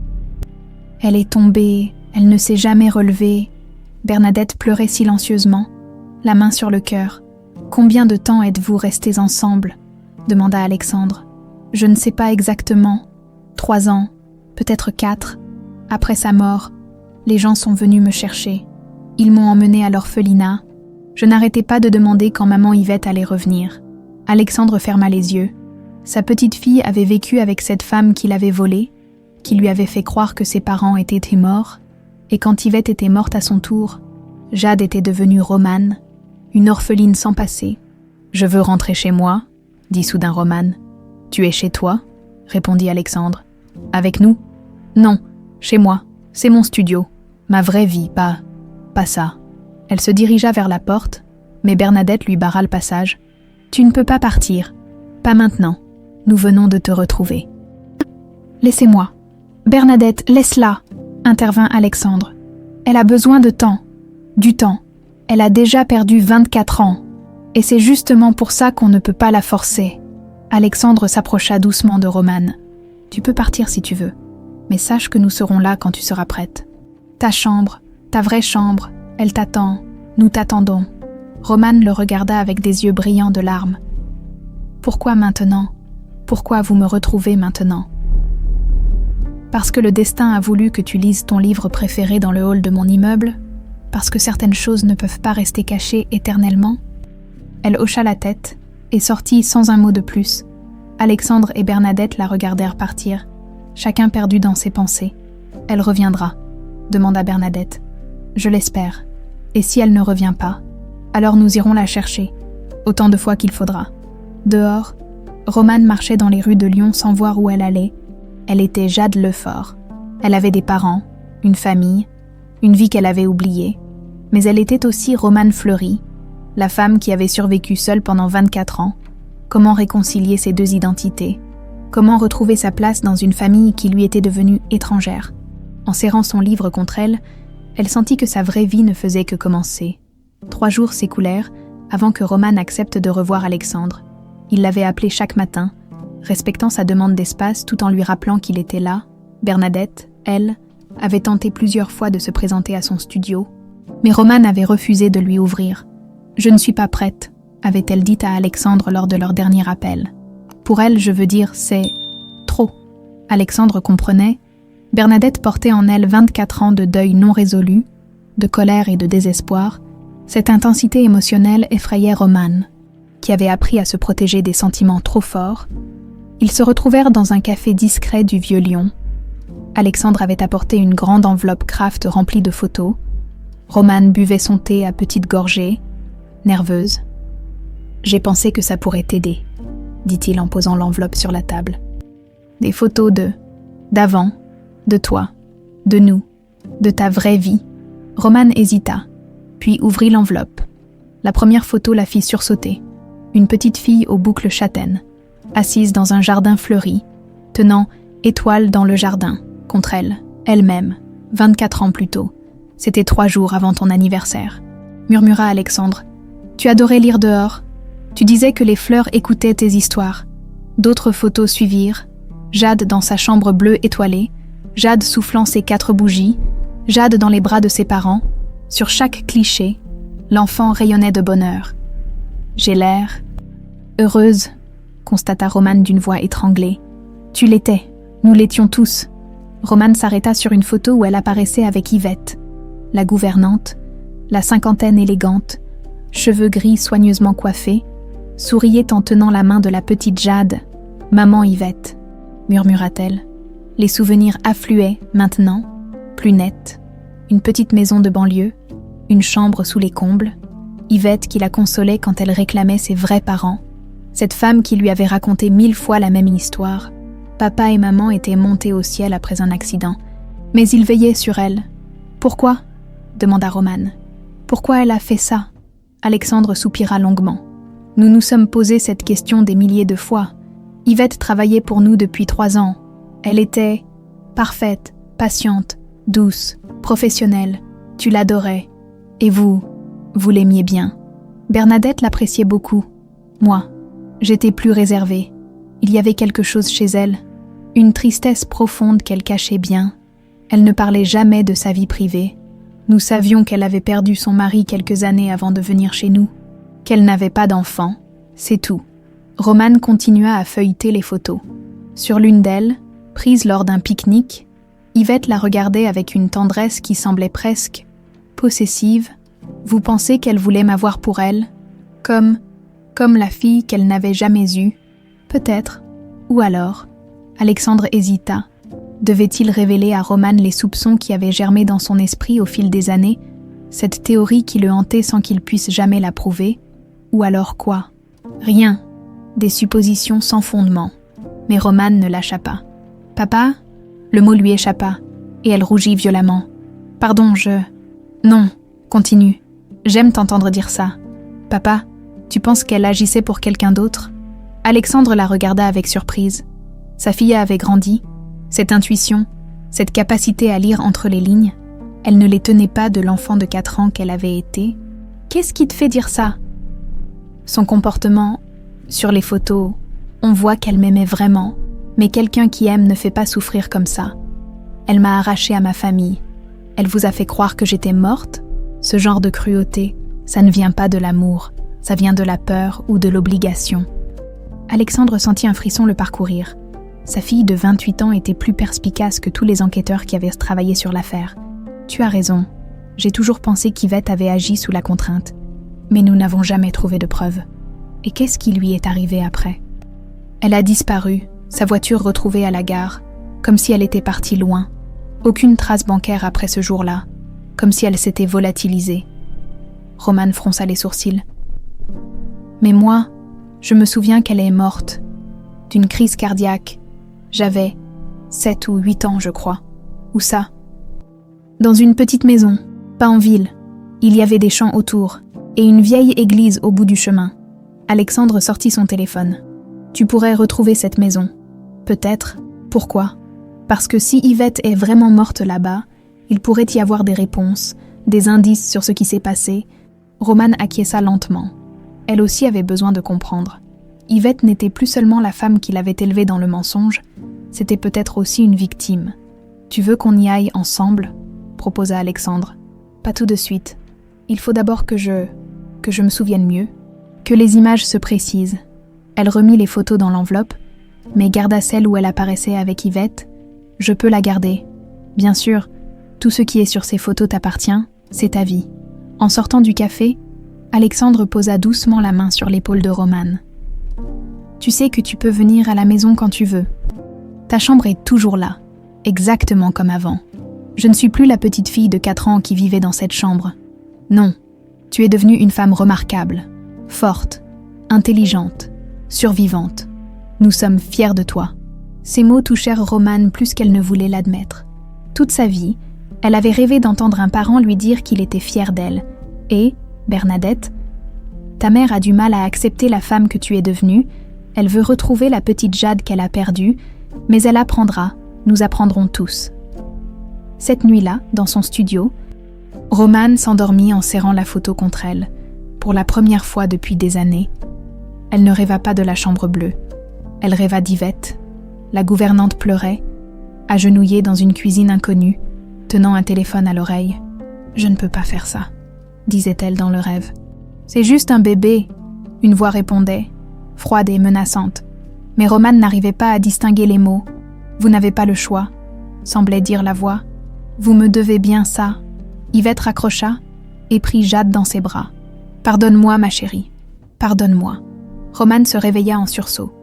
Elle est tombée, elle ne s'est jamais relevée. » Bernadette pleurait silencieusement, la main sur le cœur. « Combien de temps êtes-vous restés ensemble ?» demanda Alexandre. « Je ne sais pas exactement. 3 ans, peut-être 4. Après sa mort, les gens sont venus me chercher. Ils m'ont emmenée à l'orphelinat. Je n'arrêtais pas de demander quand maman Yvette allait revenir. » Alexandre ferma les yeux. Sa petite fille avait vécu avec cette femme qui l'avait volée, qui lui avait fait croire que ses parents étaient morts, et quand Yvette était morte à son tour, Jade était devenue Romane, une orpheline sans passé. « Je veux rentrer chez moi », dit soudain Romane. « Tu es chez toi ?» répondit Alexandre. « Avec nous ?»« Non, chez moi. C'est mon studio. Ma vraie vie, pas ça. » Elle se dirigea vers la porte, mais Bernadette lui barra le passage. « Tu ne peux pas partir. Pas maintenant. Nous venons de te retrouver. »« Laissez-moi. »« Bernadette, laisse-la » intervint Alexandre. « Elle a besoin de temps. Du temps. Elle a déjà perdu 24 ans. Et c'est justement pour ça qu'on ne peut pas la forcer. » Alexandre s'approcha doucement de Romane. « Tu peux partir si tu veux, mais sache que nous serons là quand tu seras prête. Ta chambre, ta vraie chambre, elle t'attend. Nous t'attendons. » Romane le regarda avec des yeux brillants de larmes. « Pourquoi maintenant? Pourquoi vous me retrouvez maintenant? Parce que le destin a voulu que tu lises ton livre préféré dans le hall de mon immeuble? Parce que certaines choses ne peuvent pas rester cachées éternellement? Elle hocha la tête et sortit sans un mot de plus. Alexandre et Bernadette la regardèrent partir, chacun perdu dans ses pensées. « Elle reviendra », demanda Bernadette. « Je l'espère. Et si elle ne revient pas, alors nous irons la chercher, autant de fois qu'il faudra. » Dehors, Romane marchait dans les rues de Lyon sans voir où elle allait. Elle était Jade Lefort. Elle avait des parents, une famille, une vie qu'elle avait oubliée. Mais elle était aussi Romane Fleury, la femme qui avait survécu seule pendant 24 ans. Comment réconcilier ces deux identités? Comment retrouver sa place dans une famille qui lui était devenue étrangère? En serrant son livre contre elle, elle sentit que sa vraie vie ne faisait que commencer. 3 jours s'écoulèrent avant que Romane accepte de revoir Alexandre. Il l'avait appelé chaque matin, respectant sa demande d'espace tout en lui rappelant qu'il était là. Bernadette, elle, avait tenté plusieurs fois de se présenter à son studio, mais Romane avait refusé de lui ouvrir. « Je ne suis pas prête », avait-elle dit à Alexandre lors de leur dernier appel. Pour elle, je veux dire, c'est trop. Alexandre comprenait. Bernadette portait en elle 24 ans de deuil non résolu, de colère et de désespoir. Cette intensité émotionnelle effrayait Romane, qui avait appris à se protéger des sentiments trop forts. Ils se retrouvèrent dans un café discret du Vieux-Lyon. Alexandre avait apporté une grande enveloppe Kraft remplie de photos. Romane buvait son thé à petites gorgées, nerveuse. « J'ai pensé que ça pourrait t'aider », dit-il en posant l'enveloppe sur la table. « Des photos d'avant, de toi, de nous, de ta vraie vie. » Romane hésita, puis ouvrit l'enveloppe. La première photo la fit sursauter. Une petite fille aux boucles châtaines, assise dans un jardin fleuri, tenant « Étoile dans le jardin » contre elle, elle-même, 24 ans plus tôt. C'était 3 jours avant ton anniversaire. Murmura Alexandre. « Tu adorais lire dehors. Tu disais que les fleurs écoutaient tes histoires. » D'autres photos suivirent. Jade dans sa chambre bleue étoilée, Jade soufflant ses 4 bougies, Jade dans les bras de ses parents. Sur chaque cliché, l'enfant rayonnait de bonheur. « J'ai l'air heureuse », constata Romane d'une voix étranglée. « Tu l'étais, nous l'étions tous. » Romane s'arrêta sur une photo où elle apparaissait avec Yvette, la gouvernante, la cinquantaine élégante, cheveux gris soigneusement coiffés, souriait en tenant la main de la petite Jade. « Maman Yvette », murmura-t-elle. Les souvenirs affluaient, maintenant, plus nets. Une petite maison de banlieue, une chambre sous les combles, Yvette qui la consolait quand elle réclamait ses vrais parents, cette femme qui lui avait raconté 1000 fois la même histoire. Papa et maman étaient montés au ciel après un accident, mais ils veillaient sur elle. « Pourquoi ?» demanda Romane. « Pourquoi elle a fait ça ?» Alexandre soupira longuement. « Nous nous sommes posé cette question des milliers de fois. Yvette travaillait pour nous depuis 3 ans. Elle était parfaite, patiente, douce, professionnelle. Tu l'adorais. Et vous l'aimiez bien. Bernadette l'appréciait beaucoup. Moi, j'étais plus réservée. Il y avait quelque chose chez elle, une tristesse profonde qu'elle cachait bien. Elle ne parlait jamais de sa vie privée. Nous savions qu'elle avait perdu son mari quelques années avant de venir chez nous, qu'elle n'avait pas d'enfant, c'est tout. » Romane continua à feuilleter les photos. Sur l'une d'elles, prise lors d'un pique-nique, Yvette la regardait avec une tendresse qui semblait presque possessive. « Vous pensez qu'elle voulait m'avoir pour elle, comme la fille qu'elle n'avait jamais eue? Peut-être. Ou alors ?» Alexandre hésita. Devait-il révéler à Romane les soupçons qui avaient germé dans son esprit au fil des années, cette théorie qui le hantait sans qu'il puisse jamais la prouver? Ou alors quoi? Rien. Des suppositions sans fondement. Mais Romane ne lâcha pas. « Papa ?» Le mot lui échappa, et elle rougit violemment. « Pardon, Non, continue. J'aime t'entendre dire ça. Papa, tu penses qu'elle agissait pour quelqu'un d'autre ?» Alexandre la regarda avec surprise. Sa fille avait grandi. Cette intuition, cette capacité à lire entre les lignes, elle ne les tenait pas de l'enfant de 4 ans qu'elle avait été. « Qu'est-ce qui te fait dire ça ?» Son comportement, sur les photos, on voit qu'elle m'aimait vraiment, mais quelqu'un qui aime ne fait pas souffrir comme ça. Elle m'a arrachée à ma famille. Elle vous a fait croire que j'étais morte? Ce genre de cruauté, ça ne vient pas de l'amour, ça vient de la peur ou de l'obligation. Alexandre sentit un frisson le parcourir. Sa fille de 28 ans était plus perspicace que tous les enquêteurs qui avaient travaillé sur l'affaire. Tu as raison. J'ai toujours pensé qu'Yvette avait agi sous la contrainte. Mais nous n'avons jamais trouvé de preuves. Et qu'est-ce qui lui est arrivé après? Elle a disparu, sa voiture retrouvée à la gare, comme si elle était partie loin. Aucune trace bancaire après ce jour-là, comme si elle s'était volatilisée. Roman fronça les sourcils. Mais moi, je me souviens qu'elle est morte, d'une crise cardiaque. J'avais 7 ou 8 ans, je crois. Où ça? Dans une petite maison, pas en ville. Il y avait des champs autour, et une vieille église au bout du chemin. Alexandre sortit son téléphone. Tu pourrais retrouver cette maison. Peut-être. Pourquoi? Parce que si Yvette est vraiment morte là-bas, il pourrait y avoir des réponses, des indices sur ce qui s'est passé. Roman acquiesça lentement. Elle aussi avait besoin de comprendre. Yvette n'était plus seulement la femme qui l'avait élevée dans le mensonge, c'était peut-être aussi une victime. Tu veux qu'on y aille ensemble? Proposa Alexandre. Pas tout de suite. Il faut d'abord que je me souvienne mieux, que les images se précisent. Elle remit les photos dans l'enveloppe, mais garda celle où elle apparaissait avec Yvette. Je peux la garder. Bien sûr, tout ce qui est sur ces photos t'appartient, c'est ta vie. En sortant du café, Alexandre posa doucement la main sur l'épaule de Roman. Tu sais que tu peux venir à la maison quand tu veux. Ta chambre est toujours là, exactement comme avant. Je ne suis plus la petite fille de 4 ans qui vivait dans cette chambre. Non, tu es devenue une femme remarquable, forte, intelligente, survivante. Nous sommes fiers de toi. Ces mots touchèrent Roman plus qu'elle ne voulait l'admettre. Toute sa vie, elle avait rêvé d'entendre un parent lui dire qu'il était fier d'elle. Et, Bernadette, ta mère a du mal à accepter la femme que tu es devenue, elle veut retrouver la petite Jade qu'elle a perdue, mais elle apprendra, nous apprendrons tous. Cette nuit-là, dans son studio, Roman s'endormit en serrant la photo contre elle, pour la première fois depuis des années. Elle ne rêva pas de la chambre bleue, elle rêva d'Yvette. La gouvernante pleurait, agenouillée dans une cuisine inconnue, tenant un téléphone à l'oreille. « Je ne peux pas faire ça », disait-elle dans le rêve. « C'est juste un bébé », une voix répondait, froide et menaçante. Mais Roman n'arrivait pas à distinguer les mots. « Vous n'avez pas le choix », semblait dire la voix. « Vous me devez bien ça ». Yvette raccrocha et prit Jade dans ses bras. « Pardonne-moi, ma chérie, pardonne-moi ». Roman se réveilla en sursaut.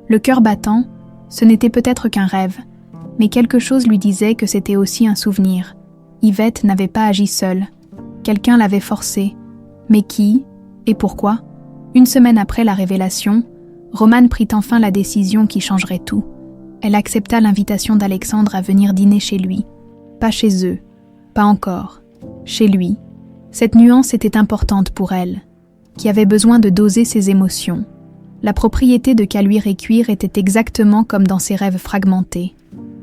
Le cœur battant, ce n'était peut-être qu'un rêve, mais quelque chose lui disait que c'était aussi un souvenir. Yvette n'avait pas agi seule. Quelqu'un l'avait forcée. Mais qui et pourquoi? Une semaine après la révélation, Roman prit enfin la décision qui changerait tout. Elle accepta l'invitation d'Alexandre à venir dîner chez lui. Pas chez eux, pas encore. Chez lui. Cette nuance était importante pour elle, qui avait besoin de doser ses émotions. La propriété de Caluire et Cuire était exactement comme dans ses rêves fragmentés.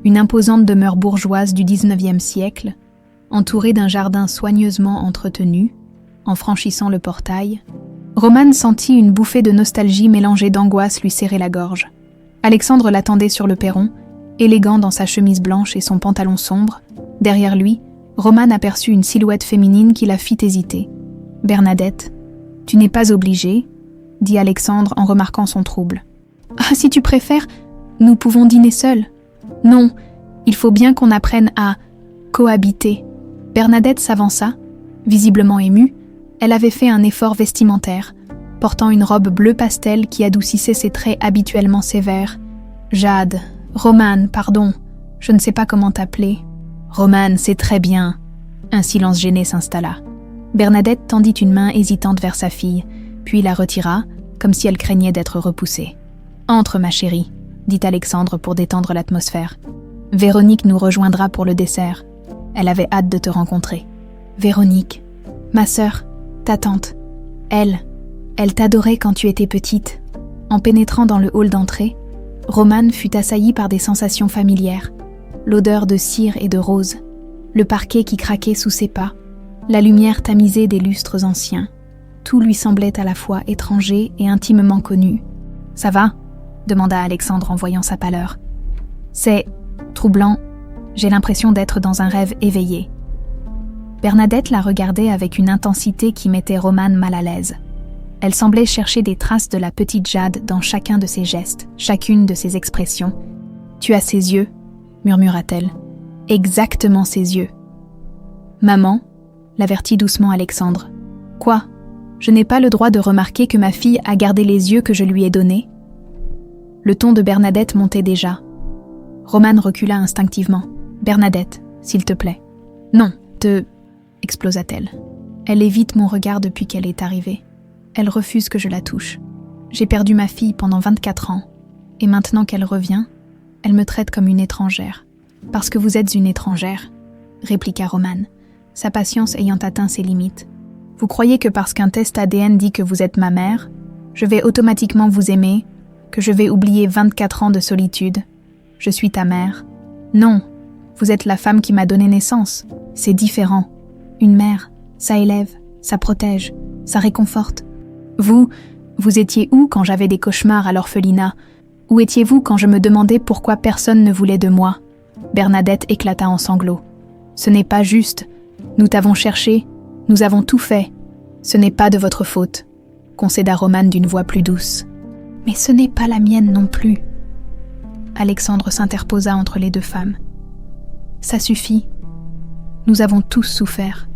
Une imposante demeure bourgeoise du XIXe siècle, entourée d'un jardin soigneusement entretenu. En franchissant le portail, Roman sentit une bouffée de nostalgie mélangée d'angoisse lui serrer la gorge. Alexandre l'attendait sur le perron, élégant dans sa chemise blanche et son pantalon sombre. Derrière lui, Roman aperçut une silhouette féminine qui la fit hésiter. « Bernadette, tu n'es pas obligée », dit Alexandre en remarquant son trouble. « Ah, si tu préfères, nous pouvons dîner seuls. » « Non, il faut bien qu'on apprenne à cohabiter. » Bernadette s'avança, visiblement émue. Elle avait fait un effort vestimentaire, portant une robe bleu pastel qui adoucissait ses traits habituellement sévères. « Jade, Roman, pardon, je ne sais pas comment t'appeler. »« Roman, c'est très bien. » Un silence gêné s'installa. Bernadette tendit une main hésitante vers sa fille, puis la retira, comme si elle craignait d'être repoussée. « Entre, ma chérie, » dit Alexandre pour détendre l'atmosphère. « Véronique nous rejoindra pour le dessert. Elle avait hâte de te rencontrer. »« Véronique, ma sœur, ta tante. Elle t'adorait quand tu étais petite. » En pénétrant dans le hall d'entrée, Roman fut assailli par des sensations familières. L'odeur de cire et de rose, le parquet qui craquait sous ses pas, la lumière tamisée des lustres anciens. Tout lui semblait à la fois étranger et intimement connu. « Ça va ?» demanda Alexandre en voyant sa pâleur. « C'est troublant. J'ai l'impression d'être dans un rêve éveillé. » Bernadette la regardait avec une intensité qui mettait Roman mal à l'aise. Elle semblait chercher des traces de la petite Jade dans chacun de ses gestes, chacune de ses expressions. « Tu as ses yeux » murmura-t-elle. « Exactement ses yeux. »« Maman » l'avertit doucement Alexandre. « Quoi ? Je n'ai pas le droit de remarquer que ma fille a gardé les yeux que je lui ai donnés ?» Le ton de Bernadette montait déjà. Romane recula instinctivement. « Bernadette, s'il te plaît. »« Non, explosa-t-elle. Elle évite mon regard depuis qu'elle est arrivée. Elle refuse que je la touche. J'ai perdu ma fille pendant 24 ans. Et maintenant qu'elle revient, elle me traite comme une étrangère. « Parce que vous êtes une étrangère, » répliqua Romane, sa patience ayant atteint ses limites. « Vous croyez que parce qu'un test ADN dit que vous êtes ma mère, je vais automatiquement vous aimer, que je vais oublier 24 ans de solitude. Je suis ta mère. Non, vous êtes la femme qui m'a donné naissance. C'est différent. Une mère, ça élève, ça protège, ça réconforte. Vous étiez où quand j'avais des cauchemars à l'orphelinat? Où étiez-vous quand je me demandais pourquoi personne ne voulait de moi ?» Bernadette éclata en sanglots. « Ce n'est pas juste. Nous t'avons cherché, nous avons tout fait. Ce n'est pas de votre faute, » concéda Romane d'une voix plus douce. « Mais ce n'est pas la mienne non plus. » Alexandre s'interposa entre les deux femmes. « Ça suffit. Nous avons tous souffert.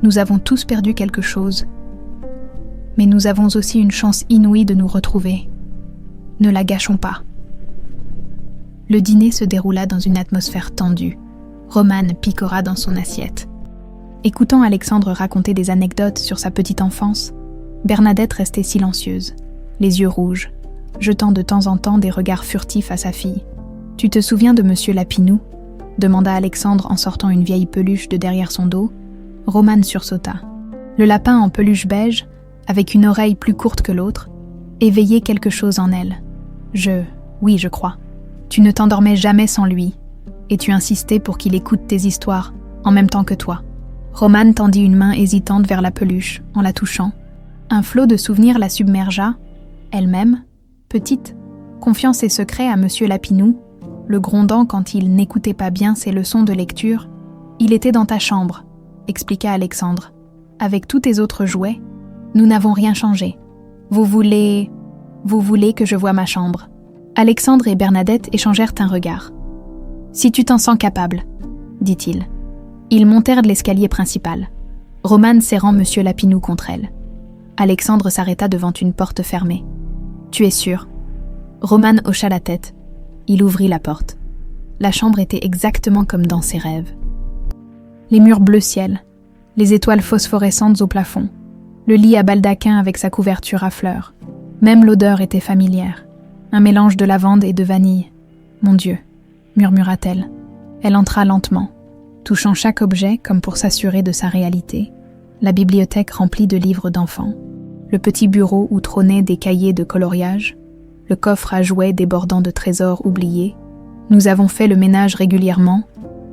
Nous avons tous perdu quelque chose. Mais nous avons aussi une chance inouïe de nous retrouver. Ne la gâchons pas. » Le dîner se déroula dans une atmosphère tendue. Romane picora dans son assiette. Écoutant Alexandre raconter des anecdotes sur sa petite enfance, Bernadette restait silencieuse, les yeux rouges, jetant de temps en temps des regards furtifs à sa fille. « Tu te souviens de Monsieur Lapinou ?» demanda Alexandre en sortant une vieille peluche de derrière son dos. Romane sursauta. Le lapin en peluche beige, avec une oreille plus courte que l'autre, éveillait quelque chose en elle. Oui, je crois. Tu ne t'endormais jamais sans lui, et tu insistais pour qu'il écoute tes histoires, en même temps que toi. » Romane tendit une main hésitante vers la peluche, en la touchant. Un flot de souvenirs la submergea, elle-même, petite, confiant ses secrets à Monsieur Lapinou, le grondant quand il n'écoutait pas bien ses leçons de lecture. « Il était dans ta chambre, » expliqua Alexandre. « Avec tous tes autres jouets, nous n'avons rien changé. Vous voulez que je voie ma chambre ?» Alexandre et Bernadette échangèrent un regard. « Si tu t'en sens capable, » dit-il. Ils montèrent de l'escalier principal, Romane serrant Monsieur Lapinou contre elle. Alexandre s'arrêta devant une porte fermée. « Tu es sûr ?» Romane hocha la tête. Il ouvrit la porte. La chambre était exactement comme dans ses rêves. Les murs bleu ciel, les étoiles phosphorescentes au plafond, le lit à baldaquin avec sa couverture à fleurs. Même l'odeur était familière, un mélange de lavande et de vanille. « Mon Dieu !» murmura-t-elle. Elle entra lentement, touchant chaque objet comme pour s'assurer de sa réalité. La bibliothèque remplie de livres d'enfants, le petit bureau où trônaient des cahiers de coloriage, le coffre à jouets débordant de trésors oubliés. « Nous avons fait le ménage régulièrement, »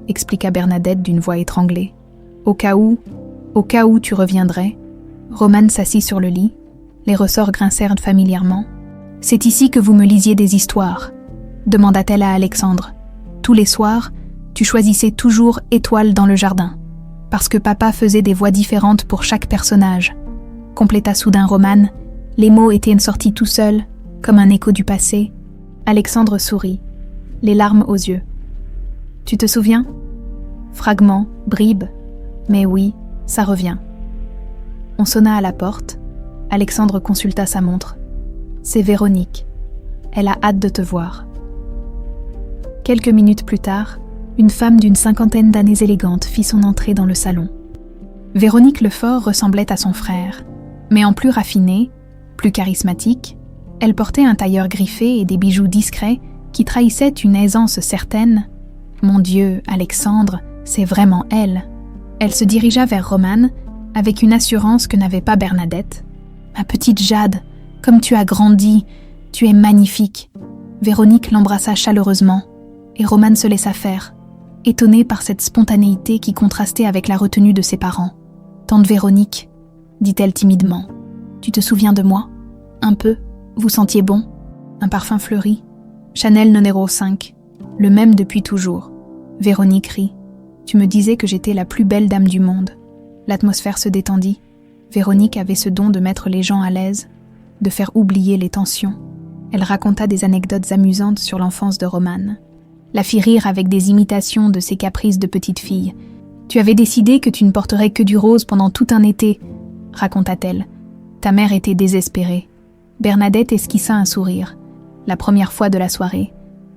expliqua Bernadette d'une voix étranglée. « Au cas où tu reviendrais. » Romane s'assit sur le lit, les ressorts grincèrent familièrement. « C'est ici que vous me lisiez des histoires ?» demanda-t-elle à Alexandre. « Tous les soirs, tu choisissais toujours Étoile dans le jardin, parce que papa faisait des voix différentes pour chaque personnage. » Compléta soudain Romane, les mots étaient sortis tout seuls, comme un écho du passé. Alexandre sourit, les larmes aux yeux. « Tu te souviens ?» Fragments, bribes, mais oui, ça revient. On sonna à la porte. Alexandre consulta sa montre. « C'est Véronique. Elle a hâte de te voir. » Quelques minutes plus tard, une femme d'une 50aine d'années élégante fit son entrée dans le salon. Véronique Lefort ressemblait à son frère, mais en plus raffinée, plus charismatique. Elle portait un tailleur griffé et des bijoux discrets qui trahissaient une aisance certaine. « Mon Dieu, Alexandre, c'est vraiment elle !» Elle se dirigea vers Romane avec une assurance que n'avait pas Bernadette. « Ma petite Jade, comme tu as grandi, tu es magnifique !» Véronique l'embrassa chaleureusement et Romane se laissa faire, étonnée par cette spontanéité qui contrastait avec la retenue de ses parents. « Tante Véronique, » dit-elle timidement, « tu te souviens de moi ? Un peu ? Vous sentiez bon ? Un parfum fleuri ? Chanel No. 5, le même depuis toujours. » Véronique rit. « Tu me disais que j'étais la plus belle dame du monde. » L'atmosphère se détendit. Véronique avait ce don de mettre les gens à l'aise, de faire oublier les tensions. Elle raconta des anecdotes amusantes sur l'enfance de Romane. La fit rire avec des imitations de ses caprices de petite fille. « Tu avais décidé que tu ne porterais que du rose pendant tout un été, » raconta-t-elle. Ta mère était désespérée. Bernadette esquissa un sourire, la première fois de la soirée.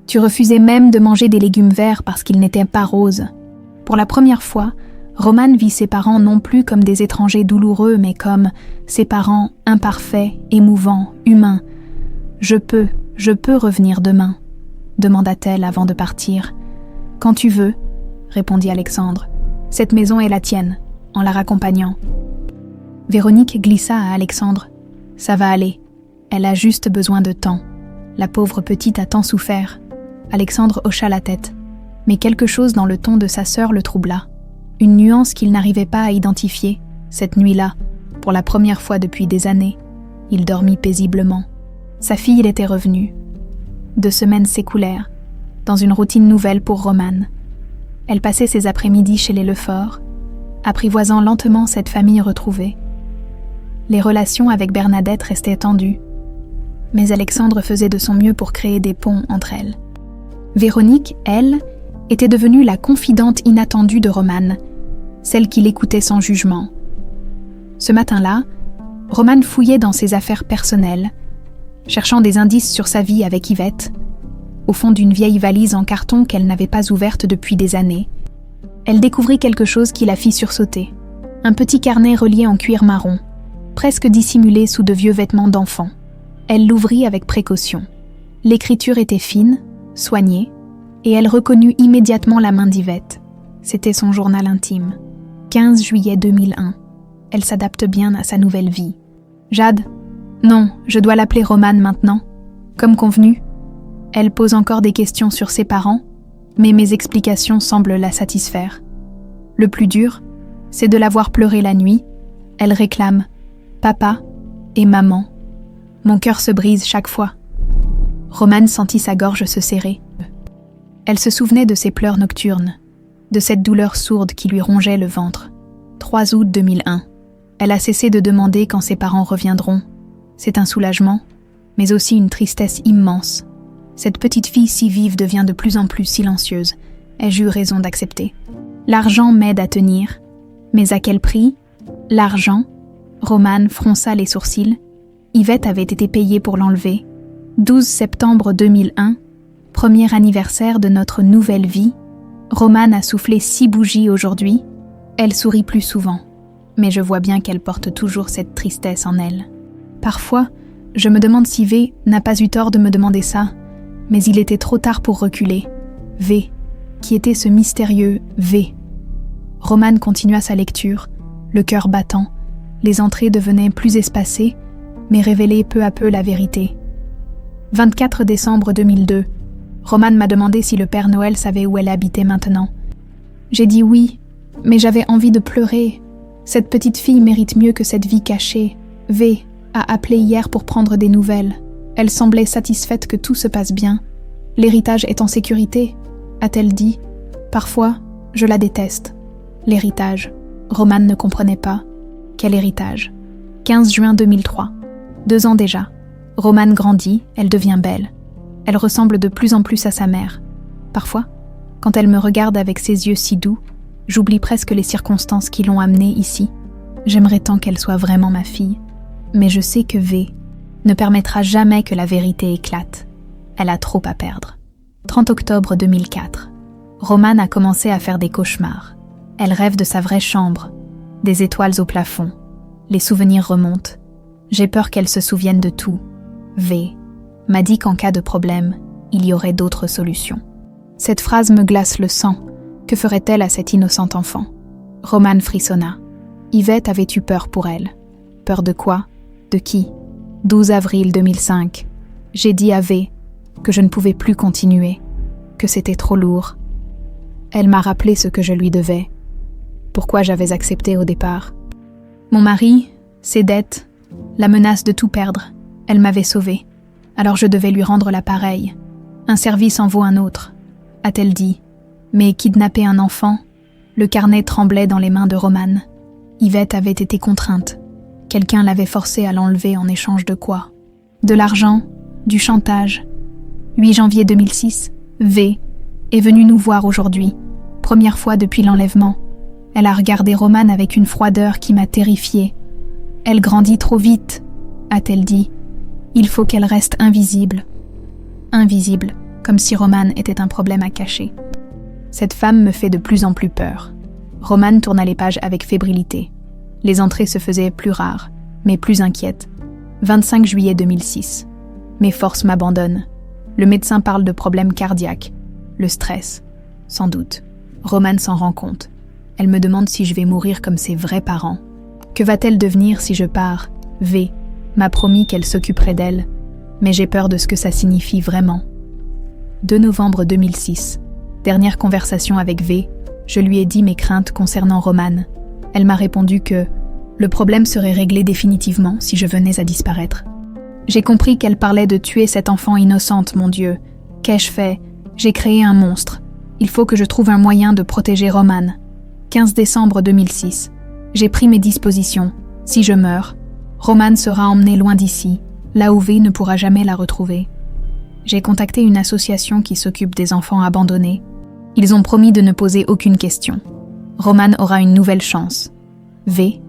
Tu refusais même de manger des légumes verts parce qu'ils n'étaient pas roses. Pour la première fois, Romane vit ses parents non plus comme des étrangers douloureux, mais comme ses parents imparfaits, émouvants, humains. « Je peux revenir demain », demanda-t-elle avant de partir. « Quand tu veux », répondit Alexandre. « Cette maison est la tienne », en la raccompagnant. Véronique glissa à Alexandre. « Ça va aller. Elle a juste besoin de temps. La pauvre petite a tant souffert. » Alexandre hocha la tête. Mais quelque chose dans le ton de sa sœur le troubla. Une nuance qu'il n'arrivait pas à identifier, cette nuit-là, pour la première fois depuis des années. Il dormit paisiblement. Sa fille était revenue. 2 semaines s'écoulèrent, dans une routine nouvelle pour Romane. Elle passait ses après-midi chez les Lefort, apprivoisant lentement cette famille retrouvée. Les relations avec Bernadette restaient tendues, mais Alexandre faisait de son mieux pour créer des ponts entre elles. Véronique, elle, était devenue la confidente inattendue de Romane, celle qui l'écoutait sans jugement. Ce matin-là, Romane fouillait dans ses affaires personnelles, cherchant des indices sur sa vie avec Yvette, au fond d'une vieille valise en carton qu'elle n'avait pas ouverte depuis des années. Elle découvrit quelque chose qui la fit sursauter. Un petit carnet relié en cuir marron, presque dissimulé sous de vieux vêtements d'enfant. Elle l'ouvrit avec précaution. L'écriture était fine, soignée, et elle reconnut immédiatement la main d'Yvette. C'était son journal intime. 15 juillet 2001. Elle s'adapte bien à sa nouvelle vie. Jade, non, je dois l'appeler Romane maintenant. Comme convenu. Elle pose encore des questions sur ses parents, mais mes explications semblent la satisfaire. Le plus dur, c'est de la voir pleurer la nuit. Elle réclame « papa » et « maman ». Mon cœur se brise chaque fois. Romane sentit sa gorge se serrer. Elle se souvenait de ses pleurs nocturnes, de cette douleur sourde qui lui rongeait le ventre. 3 août 2001. Elle a cessé de demander quand ses parents reviendront. C'est un soulagement, mais aussi une tristesse immense. Cette petite fille si vive devient de plus en plus silencieuse. Ai-je eu raison d'accepter? L'argent m'aide à tenir. Mais à quel prix? L'argent? Romane fronça les sourcils. Yvette avait été payée pour l'enlever. 12 septembre 2001, premier anniversaire de notre nouvelle vie. Romane a soufflé 6 bougies aujourd'hui. Elle sourit plus souvent, mais je vois bien qu'elle porte toujours cette tristesse en elle. Parfois, je me demande si V n'a pas eu tort de me demander ça, mais il était trop tard pour reculer. V, qui était ce mystérieux V. Romane continua sa lecture, le cœur battant. Les entrées devenaient plus espacées, mais révélaient peu à peu la vérité. 24 décembre 2002. Romane m'a demandé si le Père Noël savait où elle habitait maintenant. J'ai dit oui, mais j'avais envie de pleurer. Cette petite fille mérite mieux que cette vie cachée. V a appelé hier pour prendre des nouvelles. Elle semblait satisfaite que tout se passe bien. L'héritage est en sécurité, a-t-elle dit. Parfois, je la déteste. L'héritage. Romane ne comprenait pas. Quel héritage? 15 juin 2003. 2 ans déjà. Romane grandit, elle devient belle. Elle ressemble de plus en plus à sa mère. Parfois, quand elle me regarde avec ses yeux si doux, j'oublie presque les circonstances qui l'ont amenée ici. J'aimerais tant qu'elle soit vraiment ma fille. Mais je sais que V ne permettra jamais que la vérité éclate. Elle a trop à perdre. 30 octobre 2004. Romane a commencé à faire des cauchemars. Elle rêve de sa vraie chambre, des étoiles au plafond. Les souvenirs remontent. J'ai peur qu'elle se souvienne de tout. V m'a dit qu'en cas de problème, il y aurait d'autres solutions. Cette phrase me glace le sang. Que ferait-elle à cet innocent enfant? Romane frissonna. Yvette avait eu peur pour elle. Peur de quoi? De qui? 12 avril 2005. J'ai dit à V que je ne pouvais plus continuer, que c'était trop lourd. Elle m'a rappelé ce que je lui devais. Pourquoi j'avais accepté au départ. Mon mari, ses dettes, la menace de tout perdre, elle m'avait sauvée. Alors je devais lui rendre l'appareil. Un service en vaut un autre, a-t-elle dit. Mais kidnapper un enfant, le carnet tremblait dans les mains de Romane. Yvette avait été contrainte. Quelqu'un l'avait forcé à l'enlever en échange de quoi? De l'argent, du chantage. 8 janvier 2006, V est venue nous voir aujourd'hui, première fois depuis l'enlèvement. Elle a regardé Roman avec une froideur qui m'a terrifiée. Elle grandit trop vite, a-t-elle dit. Il faut qu'elle reste invisible. Invisible, comme si Roman était un problème à cacher. Cette femme me fait de plus en plus peur. Roman tourna les pages avec fébrilité. Les entrées se faisaient plus rares, mais plus inquiètes. 25 juillet 2006. Mes forces m'abandonnent. Le médecin parle de problèmes cardiaques. Le stress, sans doute. Roman s'en rend compte. Elle me demande si je vais mourir comme ses vrais parents. Que va-t-elle devenir si je pars? V m'a promis qu'elle s'occuperait d'elle, mais j'ai peur de ce que ça signifie vraiment. 2 novembre 2006. Dernière conversation avec V, je lui ai dit mes craintes concernant Roman. Elle m'a répondu que le problème serait réglé définitivement si je venais à disparaître. J'ai compris qu'elle parlait de tuer cette enfant innocente, mon Dieu. Qu'ai-je fait? J'ai créé un monstre. Il faut que je trouve un moyen de protéger Roman. 15 décembre 2006. J'ai pris mes dispositions. Si je meurs, Roman sera emmené loin d'ici, là où V ne pourra jamais la retrouver. J'ai contacté une association qui s'occupe des enfants abandonnés. Ils ont promis de ne poser aucune question. Roman aura une nouvelle chance. V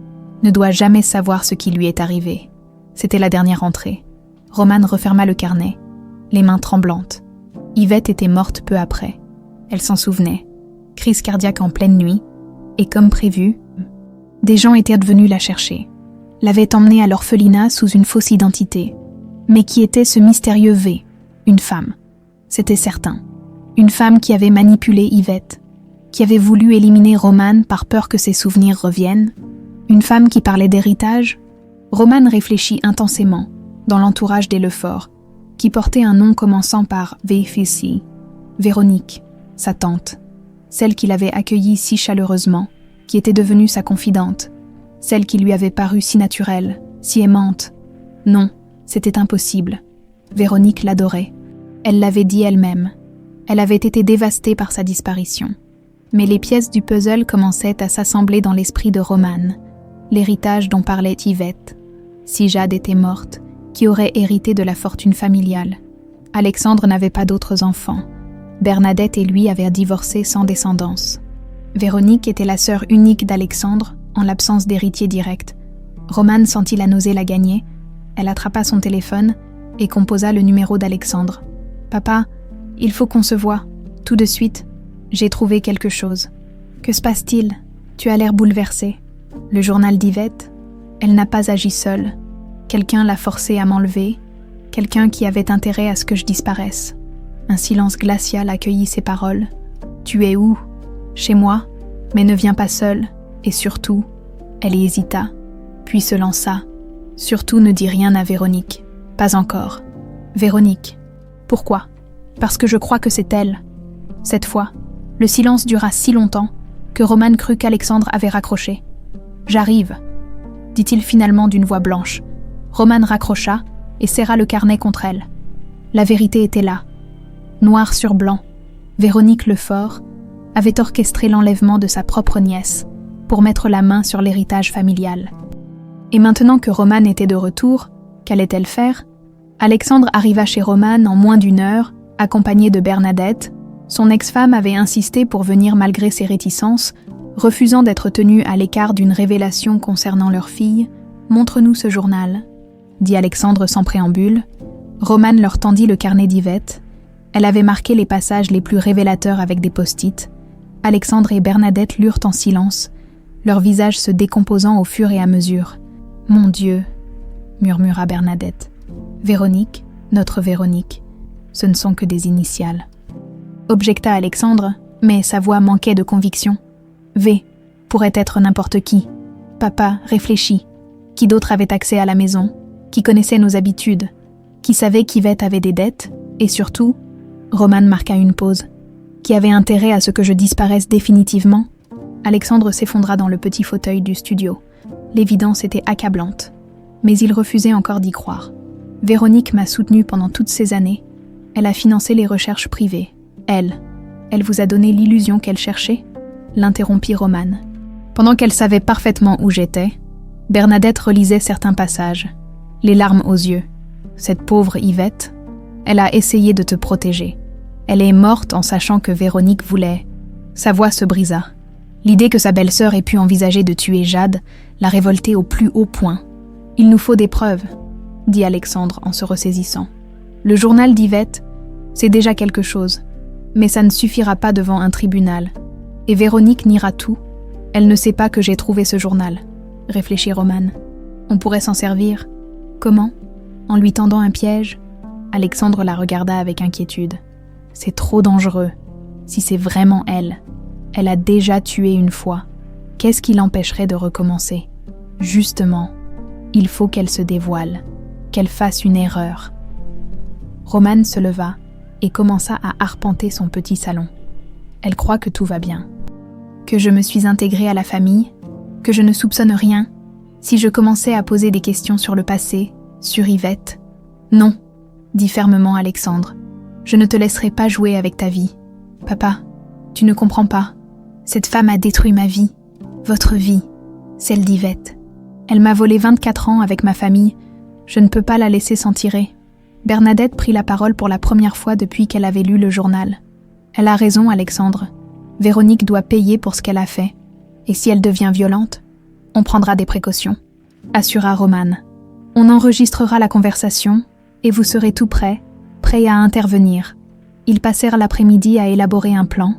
ne doit jamais savoir ce qui lui est arrivé. C'était la dernière entrée. Roman referma le carnet, les mains tremblantes. Yvette était morte peu après. Elle s'en souvenait. Crise cardiaque en pleine nuit. Et comme prévu, des gens étaient venus la chercher. L'avaient emmenée à l'orphelinat sous une fausse identité. Mais qui était ce mystérieux V? Une femme. C'était certain. Une femme qui avait manipulé Yvette, qui avait voulu éliminer Roman par peur que ses souvenirs reviennent. Une femme qui parlait d'héritage. Roman réfléchit intensément, dans l'entourage des Lefort, qui portait un nom commençant par V-F-C. Véronique, sa tante, celle qui l'avait accueillie si chaleureusement, qui était devenue sa confidente, celle qui lui avait paru si naturelle, si aimante. Non, c'était impossible. Véronique l'adorait. Elle l'avait dit elle-même. Elle avait été dévastée par sa disparition. Mais les pièces du puzzle commençaient à s'assembler dans l'esprit de Roman, l'héritage dont parlait Yvette. Si Jade était morte, qui aurait hérité de la fortune familiale? Alexandre n'avait pas d'autres enfants. Bernadette et lui avaient divorcé sans descendance. Véronique était la sœur unique d'Alexandre, en l'absence d'héritier direct. Roman sentit la nausée la gagner. Elle attrapa son téléphone et composa le numéro d'Alexandre. « Papa, il faut qu'on se voie. Tout de suite. J'ai trouvé quelque chose. Que se passe-t-il? Tu as l'air bouleversé. » Le journal d'Yvette? Elle n'a pas agi seule. Quelqu'un l'a forcée à m'enlever. Quelqu'un qui avait intérêt à ce que je disparaisse. Un silence glacial accueillit ses paroles. « Tu es où? » « Chez moi, mais ne viens pas seule. Et surtout, elle hésita, puis se lança. « Surtout ne dis rien à Véronique. Pas encore. » « Véronique. Pourquoi? Parce que je crois que c'est elle. » Cette fois, le silence dura si longtemps que Roman crut qu'Alexandre avait raccroché. « J'arrive, » dit-il finalement d'une voix blanche. Roman raccrocha et serra le carnet contre elle. La vérité était là. Noir sur blanc, Véronique Lefort avait orchestré l'enlèvement de sa propre nièce pour mettre la main sur l'héritage familial. Et maintenant que Roman était de retour, qu'allait-elle faire? Alexandre arriva chez Roman en moins d'1 heure, accompagné de Bernadette. Son ex-femme avait insisté pour venir malgré ses réticences, refusant d'être tenue à l'écart d'une révélation concernant leur fille. « Montre-nous ce journal », dit Alexandre sans préambule. Roman leur tendit le carnet d'Yvette. Elle avait marqué les passages les plus révélateurs avec des post-it. Alexandre et Bernadette lurent en silence, leurs visages se décomposant au fur et à mesure. « Mon Dieu !» murmura Bernadette. « Véronique, notre Véronique, ce ne sont que des initiales. » Objecta Alexandre, mais sa voix manquait de conviction. « V pourrait être n'importe qui. Papa réfléchit. Qui d'autre avait accès à la maison? Qui connaissait nos habitudes? Qui savait qu'Yvette avait des dettes? Et surtout, Roman marqua une pause. Qui avait intérêt à ce que je disparaisse définitivement? » Alexandre s'effondra dans le petit fauteuil du studio. L'évidence était accablante, mais il refusait encore d'y croire. Véronique m'a soutenue pendant toutes ces années. Elle a financé les recherches privées. Elle vous a donné l'illusion qu'elle cherchait? L'interrompit Roman. Pendant qu'elle savait parfaitement où j'étais, Bernadette relisait certains passages, les larmes aux yeux. Cette pauvre Yvette, elle a essayé de te protéger. Elle est morte en sachant que Véronique voulait. Sa voix se brisa. L'idée que sa belle-sœur ait pu envisager de tuer Jade l'a révoltée au plus haut point. « Il nous faut des preuves », dit Alexandre en se ressaisissant. « Le journal d'Yvette, c'est déjà quelque chose, mais ça ne suffira pas devant un tribunal. Et Véronique niera tout. Elle ne sait pas que j'ai trouvé ce journal, » réfléchit Romane. « On pourrait s'en servir. Comment ? En lui tendant un piège ?» Alexandre la regarda avec inquiétude. « C'est trop dangereux. Si c'est vraiment elle. Elle a déjà tué une fois. Qu'est-ce qui l'empêcherait de recommencer ? Justement, il faut qu'elle se dévoile, qu'elle fasse une erreur. » Romane se leva et commença à arpenter son petit salon. Elle croit que tout va bien. Que je me suis intégrée à la famille, que je ne soupçonne rien. Si je commençais à poser des questions sur le passé, sur Yvette. Non, dit fermement Alexandre. Je ne te laisserai pas jouer avec ta vie. Papa, tu ne comprends pas. Cette femme a détruit ma vie, votre vie, celle d'Yvette. Elle m'a volé 24 ans avec ma famille. Je ne peux pas la laisser s'en tirer. Bernadette prit la parole pour la première fois depuis qu'elle avait lu le journal. Elle a raison, Alexandre. Véronique doit payer pour ce qu'elle a fait. Et si elle devient violente, on prendra des précautions, assura Romane. On enregistrera la conversation et vous serez tout prêt à intervenir. Ils passèrent l'après-midi à élaborer un plan.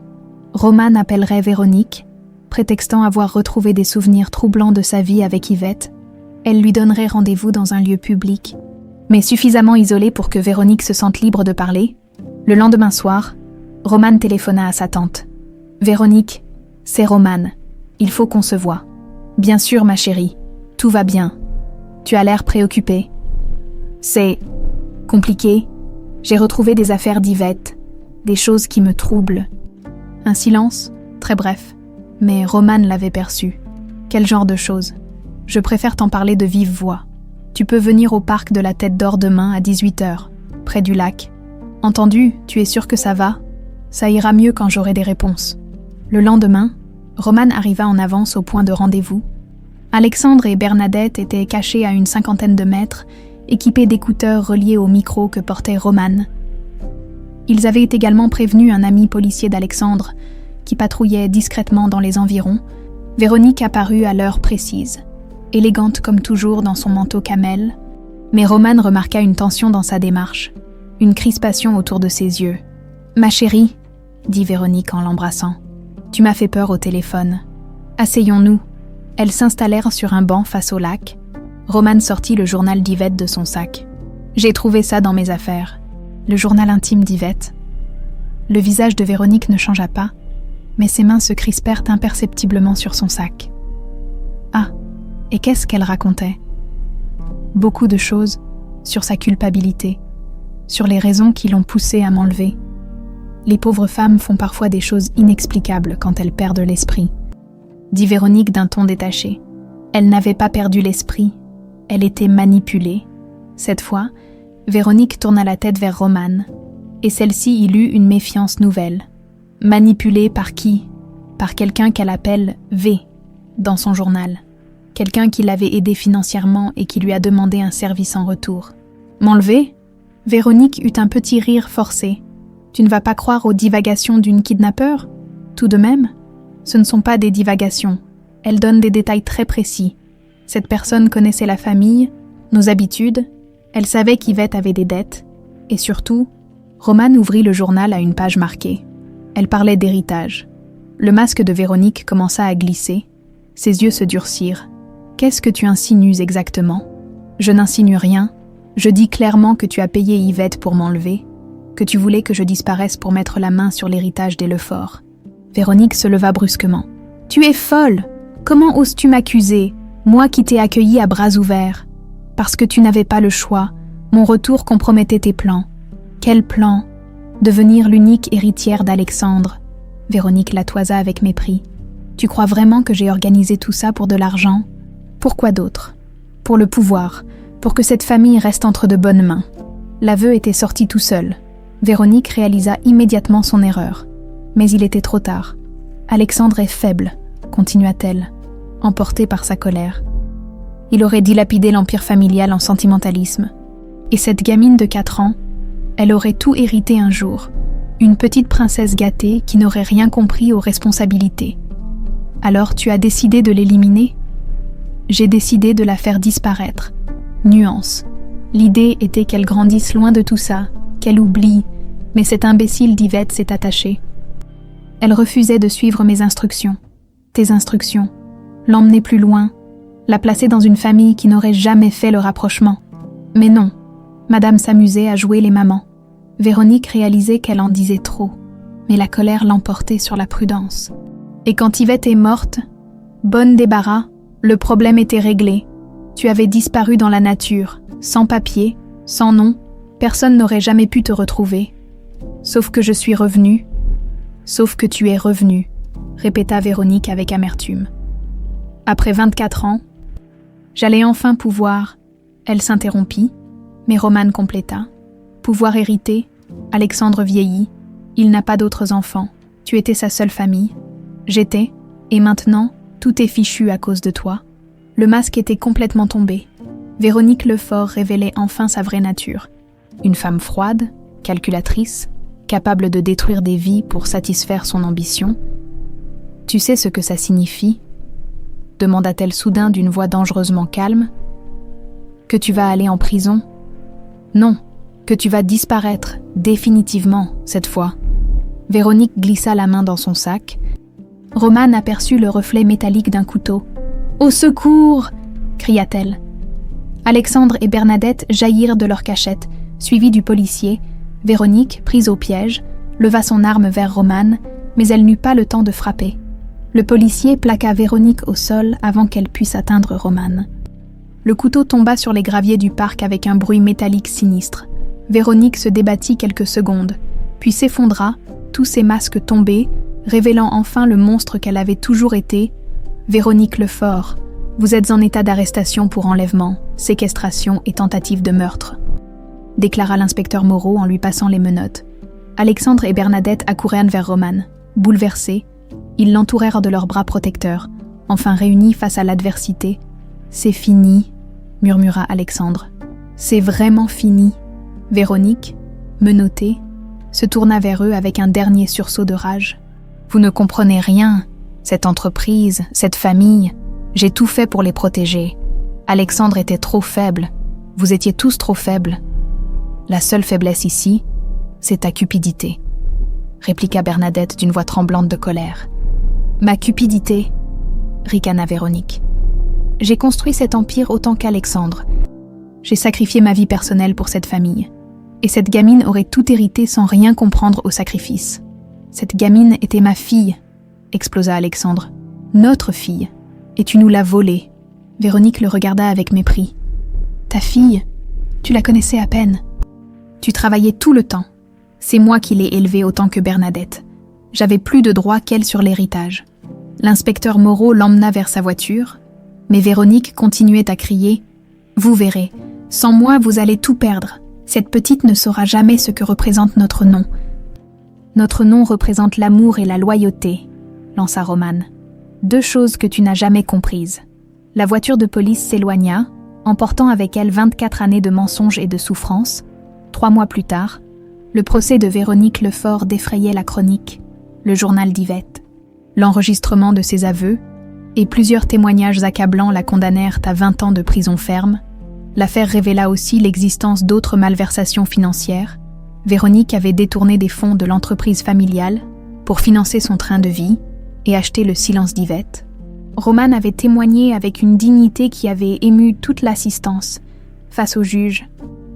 Romane appellerait Véronique, prétextant avoir retrouvé des souvenirs troublants de sa vie avec Yvette. Elle lui donnerait rendez-vous dans un lieu public, mais suffisamment isolé pour que Véronique se sente libre de parler. Le lendemain soir, Romane téléphona à sa tante. « Véronique, c'est Romane. Il faut qu'on se voie. »« Bien sûr, ma chérie. Tout va bien. Tu as l'air préoccupée. »« C'est compliqué. J'ai retrouvé des affaires d'Yvette, des choses qui me troublent. » Un silence, très bref, mais Romane l'avait perçu. « Quel genre de choses ? Je préfère t'en parler de vive voix. Tu peux venir au parc de la Tête d'Or demain à 18h, près du lac. Entendu, tu es sûr que ça va ? Ça ira mieux quand j'aurai des réponses. » Le lendemain, Romane arriva en avance au point de rendez-vous. Alexandre et Bernadette étaient cachés à une 50aine de mètres, équipés d'écouteurs reliés au micro que portait Romane. Ils avaient également prévenu un ami policier d'Alexandre, qui patrouillait discrètement dans les environs. Véronique apparut à l'heure précise, élégante comme toujours dans son manteau camel, mais Romane remarqua une tension dans sa démarche, une crispation autour de ses yeux. « Ma chérie, » dit Véronique en l'embrassant, « tu m'as fait peur au téléphone. Asseyons-nous. » Elles s'installèrent sur un banc face au lac. Romane sortit le journal d'Yvette de son sac. « J'ai trouvé ça dans mes affaires. » Le journal intime d'Yvette. Le visage de Véronique ne changea pas, mais ses mains se crispèrent imperceptiblement sur son sac. Ah, et qu'est-ce qu'elle racontait ? Beaucoup de choses sur sa culpabilité, sur les raisons qui l'ont poussée à m'enlever. Les pauvres femmes font parfois des choses inexplicables quand elles perdent l'esprit, dit Véronique d'un ton détaché. Elle n'avait pas perdu l'esprit, elle était manipulée. Cette fois, Véronique tourna la tête vers Romane, et celle-ci y lut une méfiance nouvelle. Manipulée par qui ? Par quelqu'un qu'elle appelle V dans son journal. Quelqu'un qui l'avait aidée financièrement et qui lui a demandé un service en retour. M'enlever ? Véronique eut un petit rire forcé. Tu ne vas pas croire aux divagations d'une kidnappeur ? Tout de même, ce ne sont pas des divagations. Elle donne des détails très précis. Cette personne connaissait la famille, nos habitudes, elle savait qu'Yvette avait des dettes, et surtout, Romane ouvrit le journal à une page marquée. Elle parlait d'héritage. Le masque de Véronique commença à glisser, ses yeux se durcirent. « Qu'est-ce que tu insinues exactement ? » ?»« Je n'insinue rien. Je dis clairement que tu as payé Yvette pour m'enlever, que tu voulais que je disparaisse pour mettre la main sur l'héritage des Lefort. » Véronique se leva brusquement. « Tu es folle ! Comment oses-tu m'accuser, moi qui t'ai accueillie à bras ouverts ? Parce que tu n'avais pas le choix, mon retour compromettait tes plans. Quel plan ? Devenir l'unique héritière d'Alexandre. » Véronique la toisa avec mépris. « Tu crois vraiment que j'ai organisé tout ça pour de l'argent ? Pourquoi d'autre ? Pour le pouvoir, pour que cette famille reste entre de bonnes mains. » L'aveu était sorti tout seul. Véronique réalisa immédiatement son erreur. Mais il était trop tard. « Alexandre est faible, » continua-t-elle, emportée par sa colère. « Il aurait dilapidé l'empire familial en sentimentalisme. Et cette gamine de 4 ans, elle aurait tout hérité un jour. Une petite princesse gâtée qui n'aurait rien compris aux responsabilités. Alors tu as décidé de l'éliminer ? J'ai décidé de la faire disparaître. Nuance. L'idée était qu'elle grandisse loin de tout ça, qu'elle oublie, mais cette imbécile d'Yvette s'est attachée. Elle refusait de suivre mes instructions, tes instructions, l'emmener plus loin, la placer dans une famille qui n'aurait jamais fait le rapprochement. Mais non, Madame s'amusait à jouer les mamans. Véronique réalisait qu'elle en disait trop, mais la colère l'emportait sur la prudence. Et quand Yvette est morte, bonne débarras, le problème était réglé. Tu avais disparu dans la nature, sans papier, sans nom, personne n'aurait jamais pu te retrouver. Sauf que je suis revenue. Sauf que tu es revenue, répéta Véronique avec amertume. Après 24 ans, j'allais enfin pouvoir... Elle s'interrompit, mais Romane compléta. Pouvoir hériter, Alexandre vieillit, il n'a pas d'autres enfants, tu étais sa seule famille. J'étais, et maintenant, tout est fichu à cause de toi. Le masque était complètement tombé. Véronique Lefort révélait enfin sa vraie nature. Une femme froide, calculatrice, capable de détruire des vies pour satisfaire son ambition. Tu sais ce que ça signifie ? Demanda-t-elle soudain d'une voix dangereusement calme. Que tu vas aller en prison ? Non, que tu vas disparaître, définitivement, cette fois. Véronique glissa la main dans son sac. Romane aperçut le reflet métallique d'un couteau. « Au secours !» cria-t-elle. Alexandre et Bernadette jaillirent de leur cachette, suivis du policier. Véronique, prise au piège, leva son arme vers Romane, mais elle n'eut pas le temps de frapper. Le policier plaqua Véronique au sol avant qu'elle puisse atteindre Romane. Le couteau tomba sur les graviers du parc avec un bruit métallique sinistre. Véronique se débattit quelques secondes, puis s'effondra, tous ses masques tombés, révélant enfin le monstre qu'elle avait toujours été. Véronique Lefort, vous êtes en état d'arrestation pour enlèvement, séquestration et tentative de meurtre, déclara l'inspecteur Moreau en lui passant les menottes. Alexandre et Bernadette accoururent vers Romane. Bouleversés, ils l'entourèrent de leurs bras protecteurs, enfin réunis face à l'adversité. « C'est fini », murmura Alexandre. « C'est vraiment fini. » Véronique, menottée, se tourna vers eux avec un dernier sursaut de rage. « Vous ne comprenez rien. Cette entreprise, cette famille, j'ai tout fait pour les protéger. Alexandre était trop faible. Vous étiez tous trop faibles. La seule faiblesse ici, c'est ta cupidité, » répliqua Bernadette d'une voix tremblante de colère. « Ma cupidité ?» ricana Véronique. « J'ai construit cet empire autant qu'Alexandre. J'ai sacrifié ma vie personnelle pour cette famille. Et cette gamine aurait tout hérité sans rien comprendre au sacrifice. Cette gamine était ma fille, » explosa Alexandre. « Notre fille. Et tu nous l'as volée. » Véronique le regarda avec mépris. « Ta fille, tu la connaissais à peine. Tu travaillais tout le temps. C'est moi qui l'ai élevée autant que Bernadette. J'avais plus de droit qu'elle sur l'héritage. » L'inspecteur Moreau l'emmena vers sa voiture, mais Véronique continuait à crier « Vous verrez, sans moi vous allez tout perdre. Cette petite ne saura jamais ce que représente notre nom. » « Notre nom représente l'amour et la loyauté, » lança Romane. « 2 choses que tu n'as jamais comprises. » La voiture de police s'éloigna, emportant avec elle 24 années de mensonges et de souffrances. 3 mois plus tard, le procès de Véronique Lefort défrayait la chronique, le journal d'Yvette. L'enregistrement de ses aveux et plusieurs témoignages accablants la condamnèrent à 20 ans de prison ferme. L'affaire révéla aussi l'existence d'autres malversations financières. Véronique avait détourné des fonds de l'entreprise familiale pour financer son train de vie et acheter le silence d'Yvette. Romane avait témoigné avec une dignité qui avait ému toute l'assistance. Face au juge,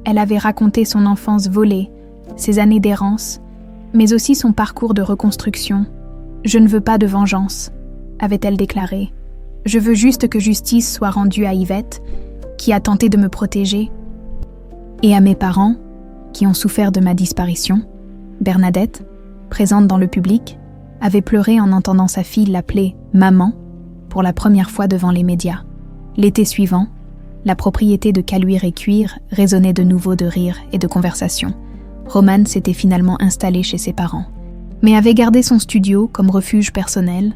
elle avait raconté son enfance volée, ses années d'errance, mais aussi son parcours de reconstruction. « Je ne veux pas de vengeance », avait-elle déclaré. « Je veux juste que justice soit rendue à Yvette, qui a tenté de me protéger, et à mes parents, qui ont souffert de ma disparition. » Bernadette, présente dans le public, avait pleuré en entendant sa fille l'appeler « maman » pour la première fois devant les médias. L'été suivant, la propriété de Caluire et Cuire résonnait de nouveau de rires et de conversations. Romane s'était finalement installée chez ses parents, mais avait gardé son studio comme refuge personnel.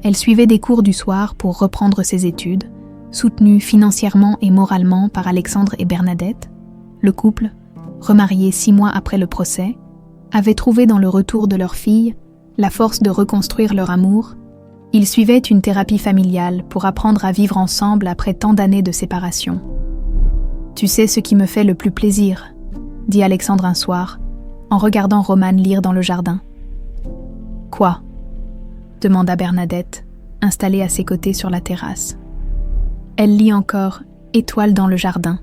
Elle suivait des cours du soir pour reprendre ses études, soutenu financièrement et moralement par Alexandre et Bernadette, le couple, remarié 6 mois après le procès, avait trouvé dans le retour de leur fille la force de reconstruire leur amour. Ils suivaient une thérapie familiale pour apprendre à vivre ensemble après tant d'années de séparation. « Tu sais ce qui me fait le plus plaisir », dit Alexandre un soir, en regardant Romane lire dans le jardin. « Quoi ?» demanda Bernadette, installée à ses côtés sur la terrasse. Elle lit encore « Étoile dans le jardin ».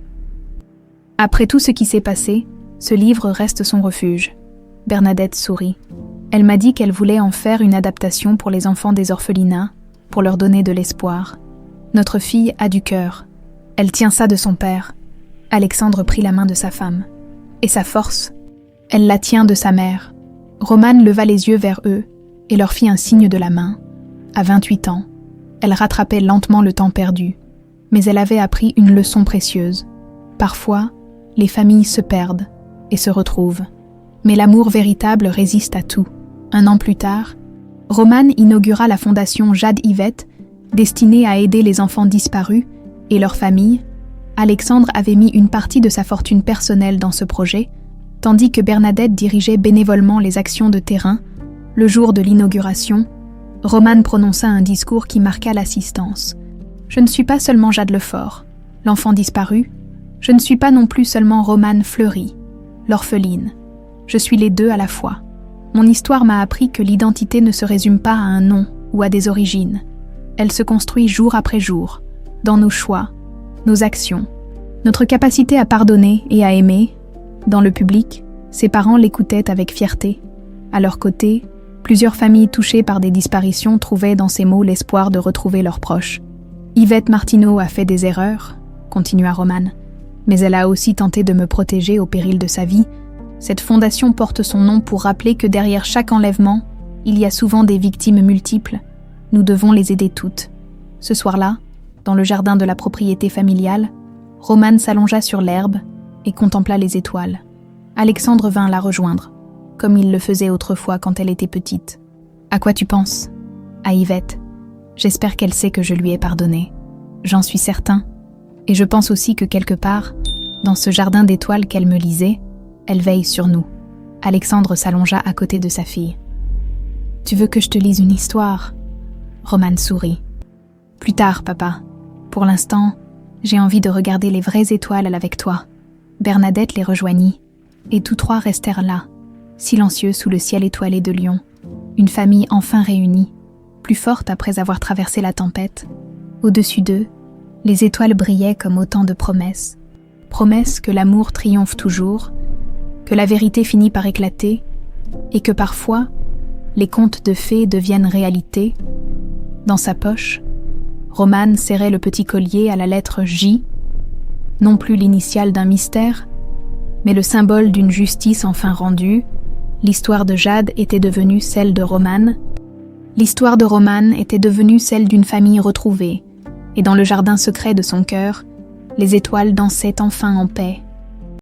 Après tout ce qui s'est passé, ce livre reste son refuge. Bernadette sourit. Elle m'a dit qu'elle voulait en faire une adaptation pour les enfants des orphelinats, pour leur donner de l'espoir. Notre fille a du cœur. Elle tient ça de son père. Alexandre prit la main de sa femme. Et sa force, elle la tient de sa mère. Romane leva les yeux vers eux et leur fit un signe de la main. À 28 ans, elle rattrapait lentement le temps perdu. Mais elle avait appris une leçon précieuse. Parfois, les familles se perdent et se retrouvent. Mais l'amour véritable résiste à tout. 1 an plus tard, Romane inaugura la fondation Jade Yvette, destinée à aider les enfants disparus et leurs familles. Alexandre avait mis une partie de sa fortune personnelle dans ce projet, tandis que Bernadette dirigeait bénévolement les actions de terrain. Le jour de l'inauguration, Romane prononça un discours qui marqua l'assistance. « Je ne suis pas seulement Jade Lefort, l'enfant disparu. Je ne suis pas non plus seulement Romane Fleury, l'orpheline. Je suis les deux à la fois. Mon histoire m'a appris que l'identité ne se résume pas à un nom ou à des origines. Elle se construit jour après jour, dans nos choix, nos actions, notre capacité à pardonner et à aimer. » Dans le public, ses parents l'écoutaient avec fierté. À leur côté, plusieurs familles touchées par des disparitions trouvaient dans ces mots l'espoir de retrouver leurs proches. « Yvette Martineau a fait des erreurs, » continua Romane, « mais elle a aussi tenté de me protéger au péril de sa vie. Cette fondation porte son nom pour rappeler que derrière chaque enlèvement, il y a souvent des victimes multiples. Nous devons les aider toutes. » Ce soir-là, dans le jardin de la propriété familiale, Romane s'allongea sur l'herbe et contempla les étoiles. Alexandre vint la rejoindre, comme il le faisait autrefois quand elle était petite. « À quoi tu penses ?»« À Yvette. J'espère qu'elle sait que je lui ai pardonné. J'en suis certain. Et je pense aussi que quelque part, dans ce jardin d'étoiles qu'elle me lisait, elle veille sur nous. » Alexandre s'allongea à côté de sa fille. « Tu veux que je te lise une histoire ?» Romane sourit. « Plus tard, papa. Pour l'instant, j'ai envie de regarder les vraies étoiles avec toi. » Bernadette les rejoignit, et tous trois restèrent là, silencieux sous le ciel étoilé de Lyon, une famille enfin réunie, plus forte après avoir traversé la tempête. Au-dessus d'eux, les étoiles brillaient comme autant de promesses. Promesses que l'amour triomphe toujours, que la vérité finit par éclater, et que parfois, les contes de fées deviennent réalité. Dans sa poche, Romane serrait le petit collier à la lettre J, non plus l'initiale d'un mystère, mais le symbole d'une justice enfin rendue. L'histoire de Jade était devenue celle de Romane. L'histoire de Romane était devenue celle d'une famille retrouvée, et dans le jardin secret de son cœur, les étoiles dansaient enfin en paix.